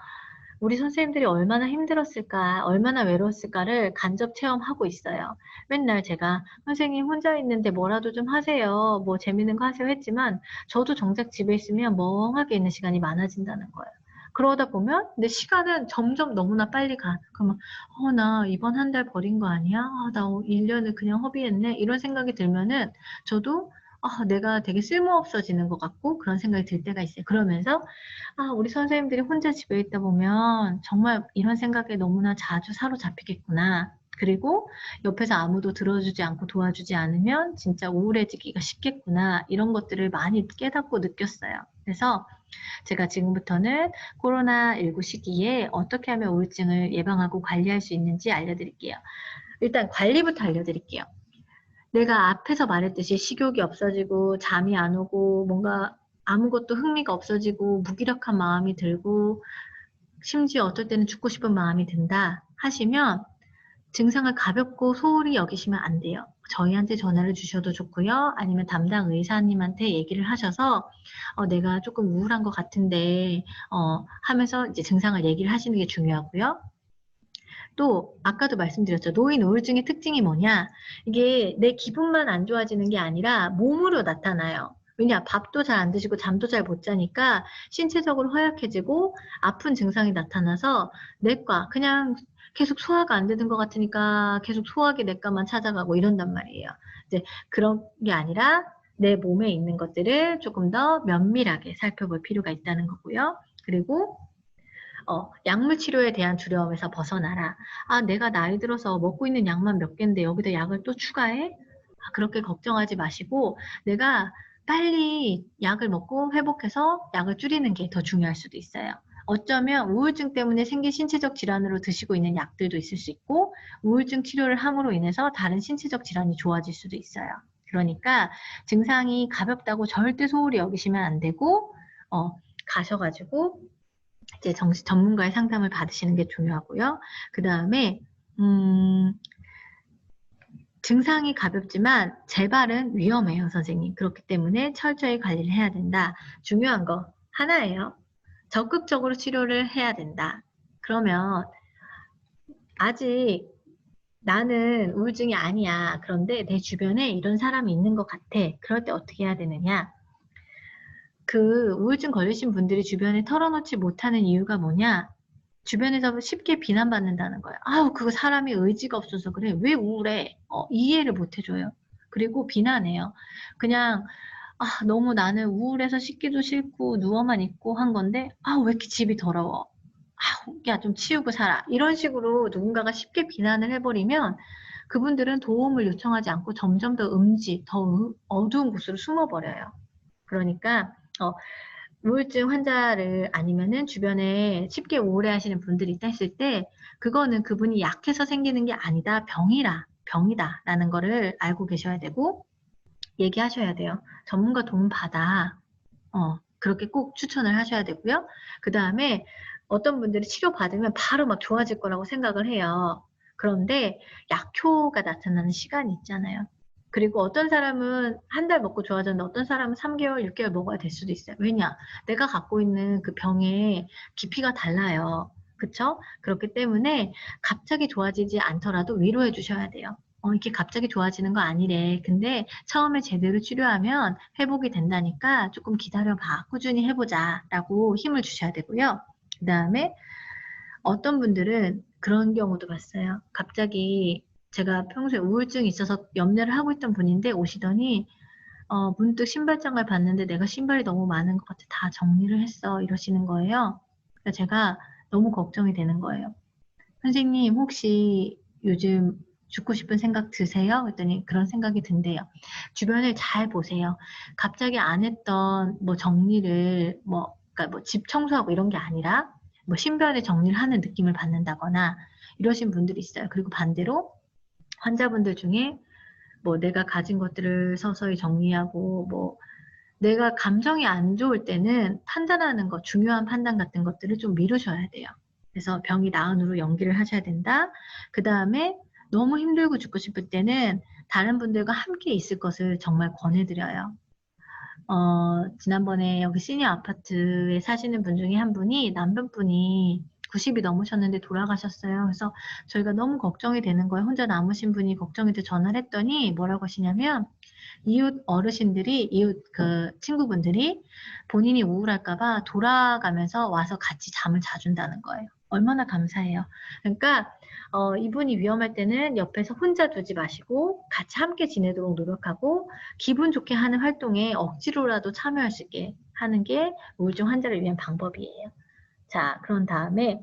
우리 선생님들이 얼마나 힘들었을까, 얼마나 외로웠을까를 간접 체험하고 있어요. 맨날 제가 선생님 혼자 있는데 뭐라도 좀 하세요, 뭐 재밌는 거 하세요 했지만, 저도 정작 집에 있으면 멍하게 있는 시간이 많아진다는 거예요. 그러다 보면 내 시간은 점점 너무나 빨리 가. 그러면 나 이번 한 달 버린 거 아니야? 나 1년을 그냥 허비했네. 이런 생각이 들면은 저도 내가 되게 쓸모없어지는 것 같고 그런 생각이 들 때가 있어요. 그러면서 우리 선생님들이 혼자 집에 있다 보면 정말 이런 생각에 너무나 자주 사로잡히겠구나. 그리고 옆에서 아무도 들어주지 않고 도와주지 않으면 진짜 우울해지기가 쉽겠구나. 이런 것들을 많이 깨닫고 느꼈어요. 그래서 제가 지금부터는 코로나19 시기에 어떻게 하면 우울증을 예방하고 관리할 수 있는지 알려드릴게요. 일단 관리부터 알려드릴게요. 내가 앞에서 말했듯이 식욕이 없어지고 잠이 안 오고 뭔가 아무것도 흥미가 없어지고 무기력한 마음이 들고 심지어 어떨 때는 죽고 싶은 마음이 든다 하시면 증상을 가볍고 소홀히 여기시면 안 돼요. 저희한테 전화를 주셔도 좋고요. 아니면 담당 의사님한테 얘기를 하셔서 내가 조금 우울한 것 같은데 하면서 이제 증상을 얘기를 하시는 게 중요하고요. 또 아까도 말씀드렸죠. 노인 우울증의 특징이 뭐냐? 이게 내 기분만 안 좋아지는 게 아니라 몸으로 나타나요. 왜냐? 밥도 잘 안 드시고 잠도 잘 못 자니까 신체적으로 허약해지고 아픈 증상이 나타나서 내과 그냥 계속 소화가 안 되는 것 같으니까 계속 소화기 내과만 찾아가고 이런단 말이에요. 이제 그런 게 아니라 내 몸에 있는 것들을 조금 더 면밀하게 살펴볼 필요가 있다는 거고요. 그리고 약물 치료에 대한 두려움에서 벗어나라. 내가 나이 들어서 먹고 있는 약만 몇 개인데 여기다 약을 또 추가해? 그렇게 걱정하지 마시고 내가 빨리 약을 먹고 회복해서 약을 줄이는 게 더 중요할 수도 있어요. 어쩌면 우울증 때문에 생긴 신체적 질환으로 드시고 있는 약들도 있을 수 있고 우울증 치료를 함으로 인해서 다른 신체적 질환이 좋아질 수도 있어요. 그러니까 증상이 가볍다고 절대 소홀히 여기시면 안 되고 가셔가지고 이제 전문가의 상담을 받으시는 게 중요하고요. 그 다음에 증상이 가볍지만 재발은 위험해요, 선생님. 그렇기 때문에 철저히 관리를 해야 된다. 중요한 거 하나예요. 적극적으로 치료를 해야 된다. 그러면 아직 나는 우울증이 아니야. 그런데 내 주변에 이런 사람이 있는 것 같아. 그럴 때 어떻게 해야 되느냐? 그 우울증 걸리신 분들이 주변에 털어놓지 못하는 이유가 뭐냐? 주변에서 쉽게 비난받는다는 거예요. 아우, 그거 사람이 의지가 없어서 그래. 왜 우울해? 이해를 못 해줘요. 그리고 비난해요. 그냥 너무 나는 우울해서 씻기도 싫고 누워만 있고 한 건데 왜 이렇게 집이 더러워? 야, 좀 치우고 살아. 이런 식으로 누군가가 쉽게 비난을 해버리면 그분들은 도움을 요청하지 않고 점점 더 더 어두운 곳으로 숨어버려요. 그러니까 우울증 환자를 아니면은 주변에 쉽게 우울해하시는 분들이 있다 했을 때 그거는 그분이 약해서 생기는 게 아니다. 병이다라는 거를 알고 계셔야 되고 얘기하셔야 돼요. 전문가 도움 받아. 그렇게 꼭 추천을 하셔야 되고요. 그 다음에 어떤 분들이 치료받으면 바로 막 좋아질 거라고 생각을 해요. 그런데 약효가 나타나는 시간이 있잖아요. 그리고 어떤 사람은 한 달 먹고 좋아졌는데 어떤 사람은 3개월, 6개월 먹어야 될 수도 있어요. 왜냐? 내가 갖고 있는 그 병의 깊이가 달라요. 그쵸? 그렇기 때문에 갑자기 좋아지지 않더라도 위로해 주셔야 돼요. 이렇게 갑자기 좋아지는 거 아니래. 근데 처음에 제대로 치료하면 회복이 된다니까 조금 기다려봐. 꾸준히 해보자. 라고 힘을 주셔야 되고요. 그 다음에 어떤 분들은 그런 경우도 봤어요. 갑자기 제가 평소에 우울증이 있어서 염려를 하고 있던 분인데 오시더니 문득 신발장을 봤는데 내가 신발이 너무 많은 것 같아. 다 정리를 했어. 이러시는 거예요. 그래서 제가 너무 걱정이 되는 거예요. 선생님 혹시 요즘 죽고 싶은 생각 드세요? 그랬더니 그런 생각이 든대요. 주변을 잘 보세요. 갑자기 안 했던 뭐 정리를 그러니까 뭐 집 청소하고 이런 게 아니라 뭐 신변에 정리를 하는 느낌을 받는다거나 이러신 분들이 있어요. 그리고 반대로 환자분들 중에 뭐 내가 가진 것들을 서서히 정리하고 뭐 내가 감정이 안 좋을 때는 판단하는 것, 중요한 판단 같은 것들을 좀 미루셔야 돼요. 그래서 병이 나은 후로 연기를 하셔야 된다. 그 다음에 너무 힘들고 죽고 싶을 때는 다른 분들과 함께 있을 것을 정말 권해드려요. 지난번에 여기 시니어 아파트에 사시는 분 중에 한 분이 남편분이 90이 넘으셨는데 돌아가셨어요. 그래서 저희가 너무 걱정이 되는 거예요. 혼자 남으신 분이 걱정이 돼 전화를 했더니 뭐라고 하시냐면 이웃 어르신들이, 이웃 그 친구분들이 본인이 우울할까봐 돌아가면서 와서 같이 잠을 자준다는 거예요. 얼마나 감사해요. 그러니까 이분이 위험할 때는 옆에서 혼자 두지 마시고 같이 함께 지내도록 노력하고 기분 좋게 하는 활동에 억지로라도 참여할 수 있게 하는 게 우울증 환자를 위한 방법이에요. 자, 그런 다음에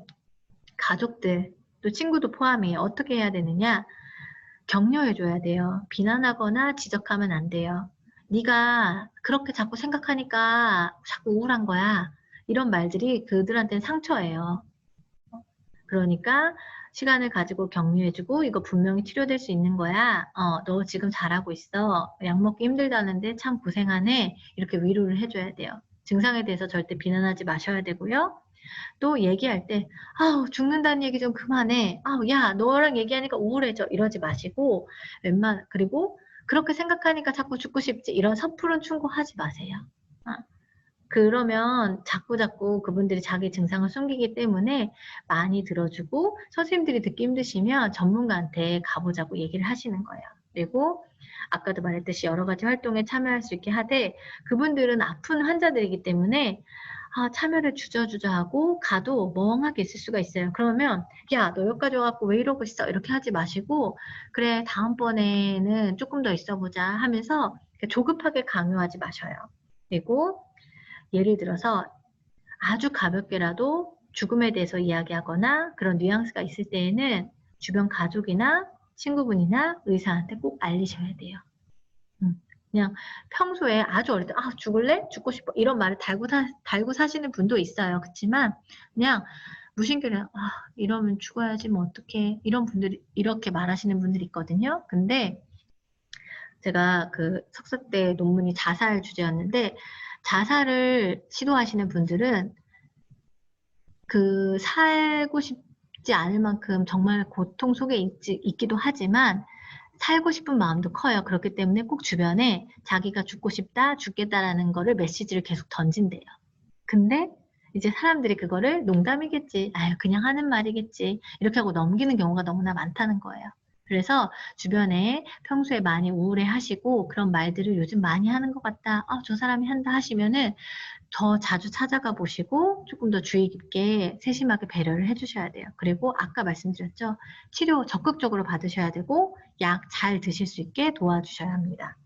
가족들, 또 친구도 포함해 어떻게 해야 되느냐? 격려해줘야 돼요. 비난하거나 지적하면 안 돼요. 네가 그렇게 자꾸 생각하니까 자꾸 우울한 거야. 이런 말들이 그들한테는 상처예요. 그러니까 시간을 가지고 격려해주고 이거 분명히 치료될 수 있는 거야. 너 지금 잘하고 있어. 약 먹기 힘들다는데 참 고생하네. 이렇게 위로를 해줘야 돼요. 증상에 대해서 절대 비난하지 마셔야 되고요. 또 얘기할 때 아우 죽는다는 얘기 좀 그만해. 아우 야 너랑 얘기하니까 우울해져. 이러지 마시고 그리고 그렇게 생각하니까 자꾸 죽고 싶지. 이런 섣부른 충고하지 마세요. 그러면 자꾸 그분들이 자기 증상을 숨기기 때문에 많이 들어주고 선생님들이 듣기 힘드시면 전문가한테 가보자고 얘기를 하시는 거예요. 그리고 아까도 말했듯이 여러 가지 활동에 참여할 수 있게 하되 그분들은 아픈 환자들이기 때문에 참여를 주저주저하고 가도 멍하게 있을 수가 있어요. 그러면 야, 너 여기까지 와갖고 왜 이러고 있어? 이렇게 하지 마시고 그래, 다음번에는 조금 더 있어보자 하면서 조급하게 강요하지 마셔요. 그리고 예를 들어서 아주 가볍게라도 죽음에 대해서 이야기하거나 그런 뉘앙스가 있을 때에는 주변 가족이나 친구분이나 의사한테 꼭 알리셔야 돼요. 그냥 평소에 아주 어릴 때 아, 죽을래? 죽고 싶어. 이런 말을 달고 사시는 분도 있어요. 그렇지만 그냥 무심결에 아, 이러면 죽어야지 뭐 어떡해. 이런 분들이 이렇게 말하시는 분들이 있거든요. 근데 제가 그 석사 때 논문이 자살 주제였는데 자살을 시도하시는 분들은 그 살고 싶지 않을 만큼 정말 고통 속에 있기도 하지만 살고 싶은 마음도 커요. 그렇기 때문에 꼭 주변에 자기가 죽고 싶다, 죽겠다라는 거를 메시지를 계속 던진대요. 근데 이제 사람들이 그거를 농담이겠지, 아유, 그냥 하는 말이겠지, 이렇게 하고 넘기는 경우가 너무나 많다는 거예요. 그래서 주변에 평소에 많이 우울해 하시고 그런 말들을 요즘 많이 하는 것 같다. 아, 저 사람이 한다 하시면은 더 자주 찾아가 보시고 조금 더 주의 깊게 세심하게 배려를 해주셔야 돼요. 그리고 아까 말씀드렸죠. 치료 적극적으로 받으셔야 되고 약 잘 드실 수 있게 도와주셔야 합니다.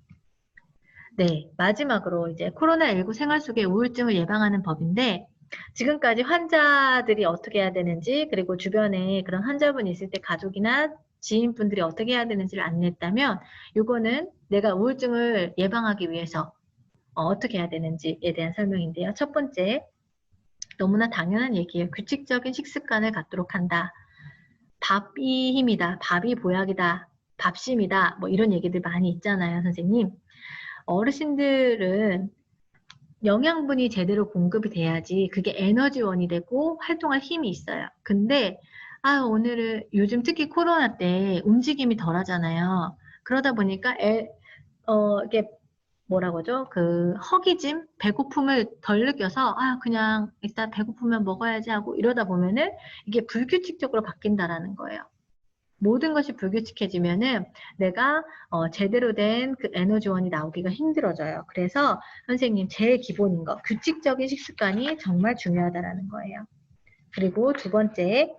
네, 마지막으로 이제 코로나19 생활 속의 우울증을 예방하는 법인데 지금까지 환자들이 어떻게 해야 되는지 그리고 주변에 그런 환자분이 있을 때 가족이나 지인분들이 어떻게 해야 되는지를 안내했다면 이거는 내가 우울증을 예방하기 위해서 어떻게 해야 되는지에 대한 설명인데요. 첫 번째, 너무나 당연한 얘기예요. 규칙적인 식습관을 갖도록 한다. 밥이 힘이다. 밥이 보약이다. 밥심이다. 뭐 이런 얘기들 많이 있잖아요, 선생님. 어르신들은 영양분이 제대로 공급이 돼야지 그게 에너지원이 되고 활동할 힘이 있어요. 근데 오늘은 요즘 특히 코로나 때 움직임이 덜 하잖아요. 그러다 보니까 이게 뭐라고 하죠? 그 허기짐, 배고픔을 덜 느껴서 그냥 일단 배고프면 먹어야지 하고 이러다 보면은 이게 불규칙적으로 바뀐다라는 거예요. 모든 것이 불규칙해지면은 내가 제대로 된 그 에너지원이 나오기가 힘들어져요. 그래서 선생님 제일 기본인 거 규칙적인 식습관이 정말 중요하다라는 거예요. 그리고 두 번째,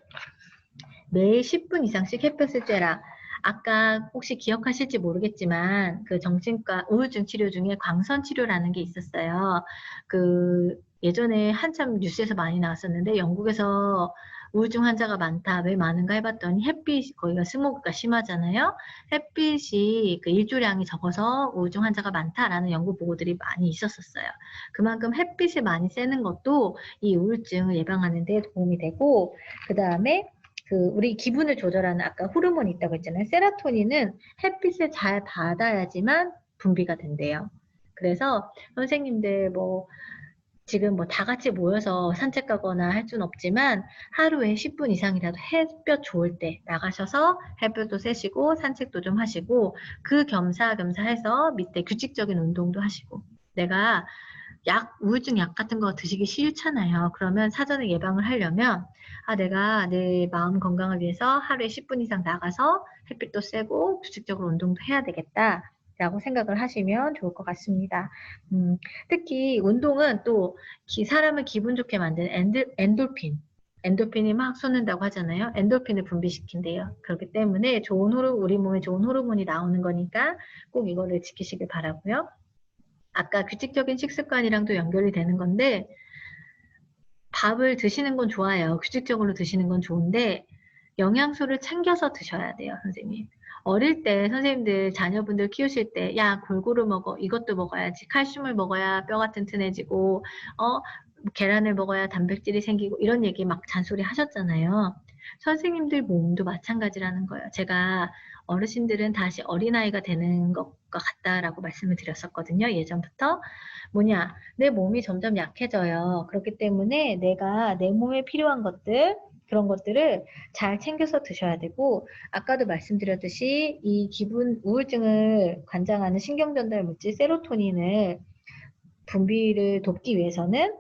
매일 10분 이상씩 햇볕을 쬐라. 아까 혹시 기억하실지 모르겠지만 그 정신과 우울증 치료 중에 광선 치료라는 게 있었어요. 그 예전에 한참 뉴스에서 많이 나왔었는데 영국에서 우울증 환자가 많다. 왜 많은가 해봤더니 햇빛, 거기가 스모그가 심하잖아요. 햇빛이 그 일조량이 적어서 우울증 환자가 많다라는 연구 보고들이 많이 있었었어요. 그만큼 햇빛을 많이 쐬는 것도 이 우울증을 예방하는 데 도움이 되고 그 다음에 우리 기분을 조절하는 아까 호르몬이 있다고 했잖아요. 세로토닌은 햇빛을 잘 받아야지만 분비가 된대요. 그래서 선생님들 지금 다 같이 모여서 산책 가거나 할 수는 없지만 하루에 10분 이상이라도 햇볕 좋을 때 나가셔서 햇볕도 쐬시고 산책도 좀 하시고 그 겸사겸사 해서 밑에 규칙적인 운동도 하시고 내가 우울증 약 같은 거 드시기 싫잖아요. 그러면 사전에 예방을 하려면 내가 내 마음 건강을 위해서 하루에 10분 이상 나가서 햇빛도 쐬고 규칙적으로 운동도 해야 되겠다. 라고 생각을 하시면 좋을 것 같습니다. 특히 운동은 또 사람을 기분 좋게 만드는 엔돌핀이 막 솟는다고 하잖아요. 엔돌핀을 분비시킨대요. 그렇기 때문에 우리 몸에 좋은 호르몬이 나오는 거니까 꼭 이거를 지키시길 바라고요. 아까 규칙적인 식습관이랑도 연결이 되는 건데 밥을 드시는 건 좋아요. 규칙적으로 드시는 건 좋은데 영양소를 챙겨서 드셔야 돼요, 선생님. 어릴 때 선생님들 자녀분들 키우실 때 야, 골고루 먹어. 이것도 먹어야지. 칼슘을 먹어야 뼈가 튼튼해지고 계란을 먹어야 단백질이 생기고 이런 얘기 막 잔소리 하셨잖아요. 선생님들 몸도 마찬가지라는 거예요. 제가 어르신들은 다시 어린아이가 되는 것과 같다라고 말씀을 드렸었거든요. 예전부터. 내 몸이 점점 약해져요. 그렇기 때문에 내가 내 몸에 필요한 것들, 그런 것들을 잘 챙겨서 드셔야 되고, 아까도 말씀드렸듯이 이 우울증을 관장하는 신경전달 물질 세로토닌을 분비를 돕기 위해서는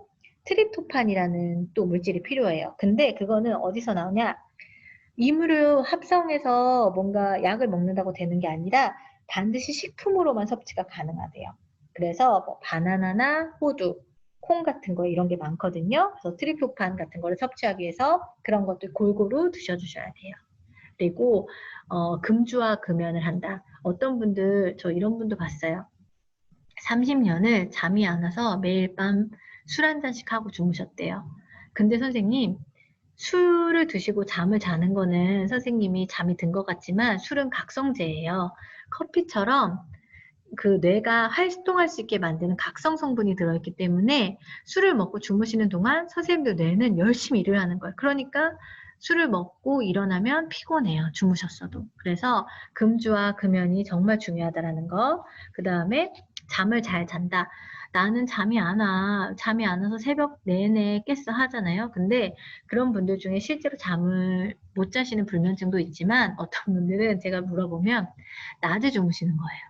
트립토판이라는 또 물질이 필요해요. 근데 그거는 어디서 나오냐? 이물을 합성해서 뭔가 약을 먹는다고 되는 게 아니라 반드시 식품으로만 섭취가 가능하대요. 그래서 바나나나 호두, 콩 같은 거 이런 게 많거든요. 그래서 트립토판 같은 거를 섭취하기 위해서 그런 것들 골고루 드셔주셔야 돼요. 그리고 금주와 금연을 한다. 어떤 분들, 저 이런 분도 봤어요. 30년을 잠이 안 와서 매일 밤 술 한 잔씩 하고 주무셨대요. 근데 선생님, 술을 드시고 잠을 자는 거는 선생님이 잠이 든 것 같지만 술은 각성제예요. 커피처럼 그 뇌가 활동할 수 있게 만드는 각성 성분이 들어있기 때문에 술을 먹고 주무시는 동안 선생님들 뇌는 열심히 일을 하는 거예요. 그러니까 술을 먹고 일어나면 피곤해요. 주무셨어도. 그래서 금주와 금연이 정말 중요하다라는 거. 그 다음에 잠을 잘 잔다. 나는 잠이 안 와. 잠이 안 와서 새벽 내내 깼어 하잖아요. 근데 그런 분들 중에 실제로 잠을 못 자시는 불면증도 있지만 어떤 분들은 제가 물어보면 낮에 주무시는 거예요.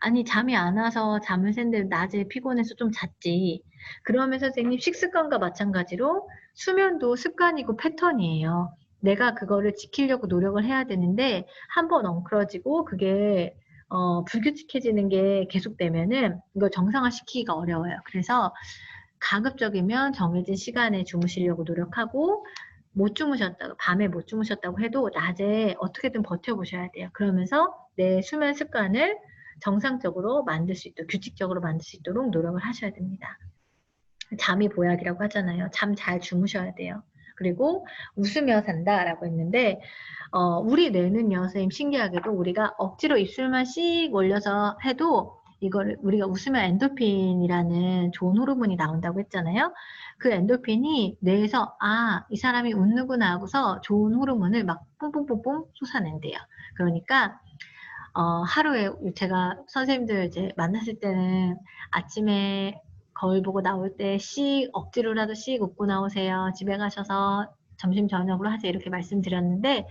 아니 잠이 안 와서 잠을 샌데 낮에 피곤해서 좀 잤지. 그러면 선생님 식습관과 마찬가지로 수면도 습관이고 패턴이에요. 내가 그거를 지키려고 노력을 해야 되는데 한번 엉클어지고 그게 불규칙해지는 게 계속되면은 이걸 정상화시키기가 어려워요. 그래서 가급적이면 정해진 시간에 주무시려고 노력하고 못 주무셨다고 밤에 못 주무셨다고 해도 낮에 어떻게든 버텨보셔야 돼요. 그러면서 내 수면 습관을 정상적으로 만들 수 있도록 규칙적으로 만들 수 있도록 노력을 하셔야 됩니다. 잠이 보약이라고 하잖아요. 잠 잘 주무셔야 돼요. 그리고 웃으며 산다라고 했는데 우리 뇌는요, 선생님 신기하게도 우리가 억지로 입술만 씩 올려서 해도 이거를 우리가 웃으면 엔도핀이라는 좋은 호르몬이 나온다고 했잖아요. 그 엔도핀이 뇌에서 이 사람이 웃는구나 하고서 좋은 호르몬을 막 뿜뿜뿜뿜 쏟아낸대요. 그러니까 하루에 제가 선생님들 이제 만났을 때는 아침에 거울 보고 나올 때 억지로라도 웃고 나오세요. 집에 가셔서 점심 저녁으로 하세요. 이렇게 말씀드렸는데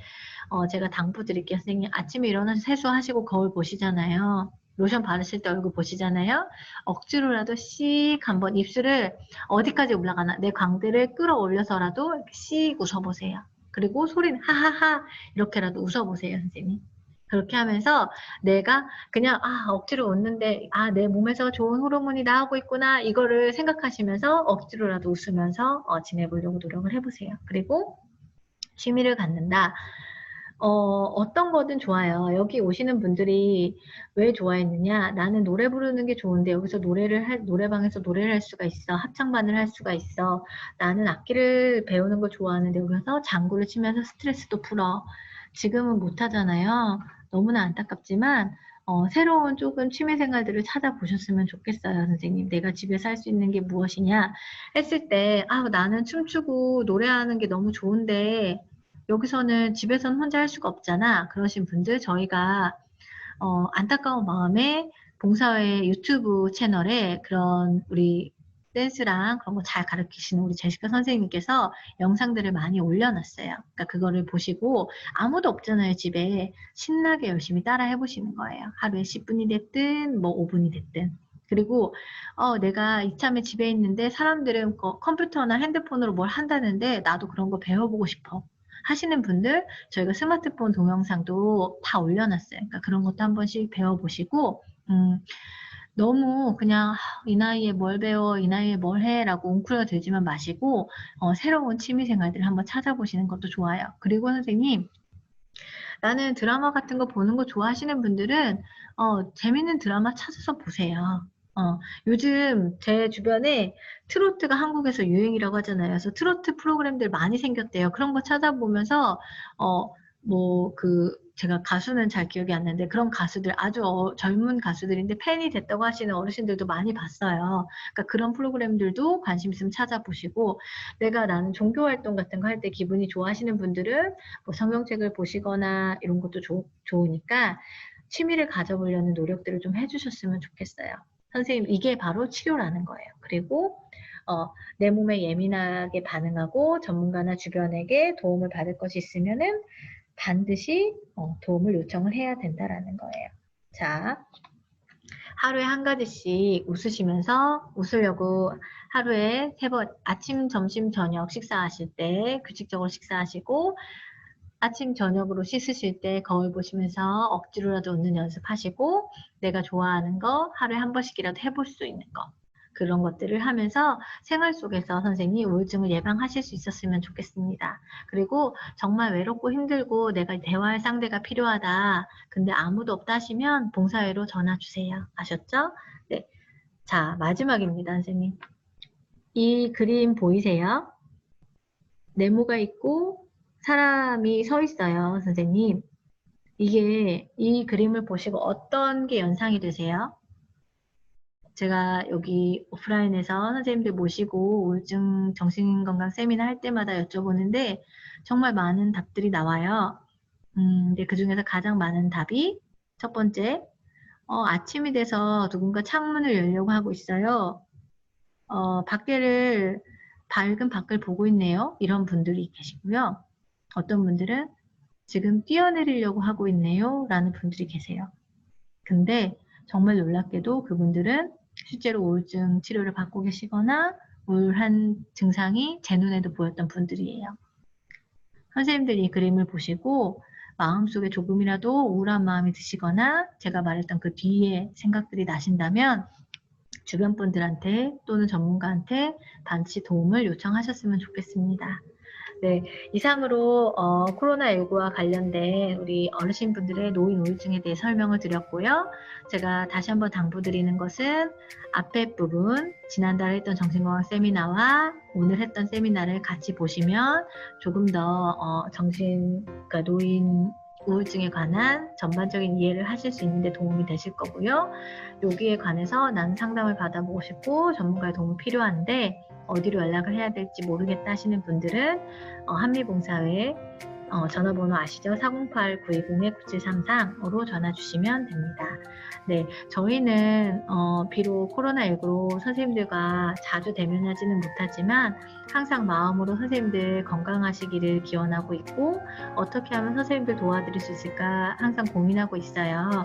제가 당부 드릴게요. 선생님 아침에 일어나서 세수하시고 거울 보시잖아요. 로션 바르실 때 얼굴 보시잖아요. 억지로라도 한번 입술을 어디까지 올라가나 내 광대를 끌어올려서라도 이렇게 웃어보세요. 그리고 소리는 하하하 이렇게라도 웃어보세요. 선생님. 그렇게 하면서 내가 그냥 억지로 웃는데 내 몸에서 좋은 호르몬이 나오고 있구나 이거를 생각하시면서 억지로라도 웃으면서 지내보려고 노력을 해보세요. 그리고 취미를 갖는다. 어떤 거든 좋아요. 여기 오시는 분들이 왜 좋아했느냐? 나는 노래 부르는 게 좋은데 여기서 노래방에서 노래를 할 수가 있어. 합창반을 할 수가 있어. 나는 악기를 배우는 걸 좋아하는데 여기서 장구를 치면서 스트레스도 풀어. 지금은 못 하잖아요. 너무나 안타깝지만 새로운 조금 취미 생활들을 찾아보셨으면 좋겠어요, 선생님. 내가 집에서 할 수 있는 게 무엇이냐 했을 때 나는 춤추고 노래하는 게 너무 좋은데 여기서는 집에서는 혼자 할 수가 없잖아. 그러신 분들 저희가 안타까운 마음에 봉사회 유튜브 채널에 그런 우리 댄스랑 그런 거 잘 가르치시는 우리 제시카 선생님께서 영상들을 많이 올려놨어요. 그러니까 그거를 보시고 아무도 없잖아요, 집에. 신나게 열심히 따라 해보시는 거예요. 하루에 10분이 됐든 뭐 5분이 됐든. 그리고 내가 이참에 집에 있는데 사람들은 컴퓨터나 핸드폰으로 뭘 한다는데 나도 그런 거 배워보고 싶어. 하시는 분들 저희가 스마트폰 동영상도 다 올려놨어요. 그러니까 그런 것도 한 번씩 배워보시고 너무 그냥 이 나이에 뭘 배워, 이 나이에 뭘 해 라고 웅크려 들지만 마시고 새로운 취미 생활들을 한번 찾아보시는 것도 좋아요. 그리고 선생님 나는 드라마 같은 거 보는 거 좋아하시는 분들은 재밌는 드라마 찾아서 보세요. 요즘 제 주변에 트로트가 한국에서 유행이라고 하잖아요. 그래서 트로트 프로그램들 많이 생겼대요. 그런 거 찾아보면서 제가 가수는 잘 기억이 안 나는데 그런 가수들 아주 젊은 가수들인데 팬이 됐다고 하시는 어르신들도 많이 봤어요. 그러니까 그런 프로그램들도 관심 있으면 찾아보시고 나는 종교 활동 같은 거 할 때 기분이 좋아하시는 분들은 뭐 성경책을 보시거나 이런 것도 좋으니까 취미를 가져보려는 노력들을 좀 해주셨으면 좋겠어요. 선생님 이게 바로 치료라는 거예요. 그리고 내 몸에 예민하게 반응하고 전문가나 주변에게 도움을 받을 것이 있으면은 반드시 도움을 요청을 해야 된다라는 거예요. 자, 하루에 한 가지씩 웃으려고 하루에 3번 아침, 점심, 저녁 식사하실 때 규칙적으로 식사하시고 아침, 저녁으로 씻으실 때 거울 보시면서 억지로라도 웃는 연습하시고 내가 좋아하는 거 하루에 한 번씩이라도 해볼 수 있는 거 그런 것들을 하면서 생활 속에서 선생님 우울증을 예방하실 수 있었으면 좋겠습니다. 그리고 정말 외롭고 힘들고 내가 대화할 상대가 필요하다. 근데 아무도 없다 하시면 봉사회로 전화 주세요. 아셨죠? 네. 자, 마지막입니다, 선생님. 이 그림 보이세요? 네모가 있고 사람이 서 있어요, 선생님. 이 그림을 보시고 어떤 게 연상이 되세요? 제가 여기 오프라인에서 선생님들 모시고 우울증 정신건강 세미나 할 때마다 여쭤보는데 정말 많은 답들이 나와요. 근데 그중에서 가장 많은 답이 첫 번째, 아침이 돼서 누군가 창문을 열려고 하고 있어요. 밝은 밖을 보고 있네요. 이런 분들이 계시고요. 어떤 분들은 지금 뛰어내리려고 하고 있네요. 라는 분들이 계세요. 근데 정말 놀랍게도 그분들은 실제로 우울증 치료를 받고 계시거나 우울한 증상이 제 눈에도 보였던 분들이에요. 선생님들이 이 그림을 보시고 마음속에 조금이라도 우울한 마음이 드시거나 제가 말했던 그 뒤에 생각들이 나신다면 주변 분들한테 또는 전문가한테 반드시 도움을 요청하셨으면 좋겠습니다. 네, 이상으로 코로나19와 관련된 우리 어르신분들의 노인 우울증에 대해 설명을 드렸고요. 제가 다시 한번 당부드리는 것은 앞에 부분, 지난달에 했던 정신건강 세미나와 오늘 했던 세미나를 같이 보시면 조금 더 그러니까 노인 우울증에 관한 전반적인 이해를 하실 수 있는데 도움이 되실 거고요. 여기에 관해서 나는 상담을 받아보고 싶고 전문가의 도움이 필요한데 어디로 연락을 해야 될지 모르겠다 하시는 분들은 한미봉사회 전화번호 아시죠? 408-920-9733으로 전화 주시면 됩니다. 네, 저희는 비록 코로나19로 선생님들과 자주 대면하지는 못하지만 항상 마음으로 선생님들 건강하시기를 기원하고 있고 어떻게 하면 선생님들 도와드릴 수 있을까 항상 고민하고 있어요.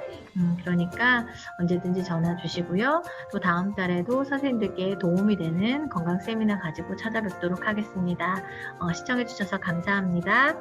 그러니까 언제든지 전화 주시고요. 또 다음 달에도 선생님들께 도움이 되는 건강 세미나 가지고 찾아뵙도록 하겠습니다. 시청해 주셔서 감사합니다.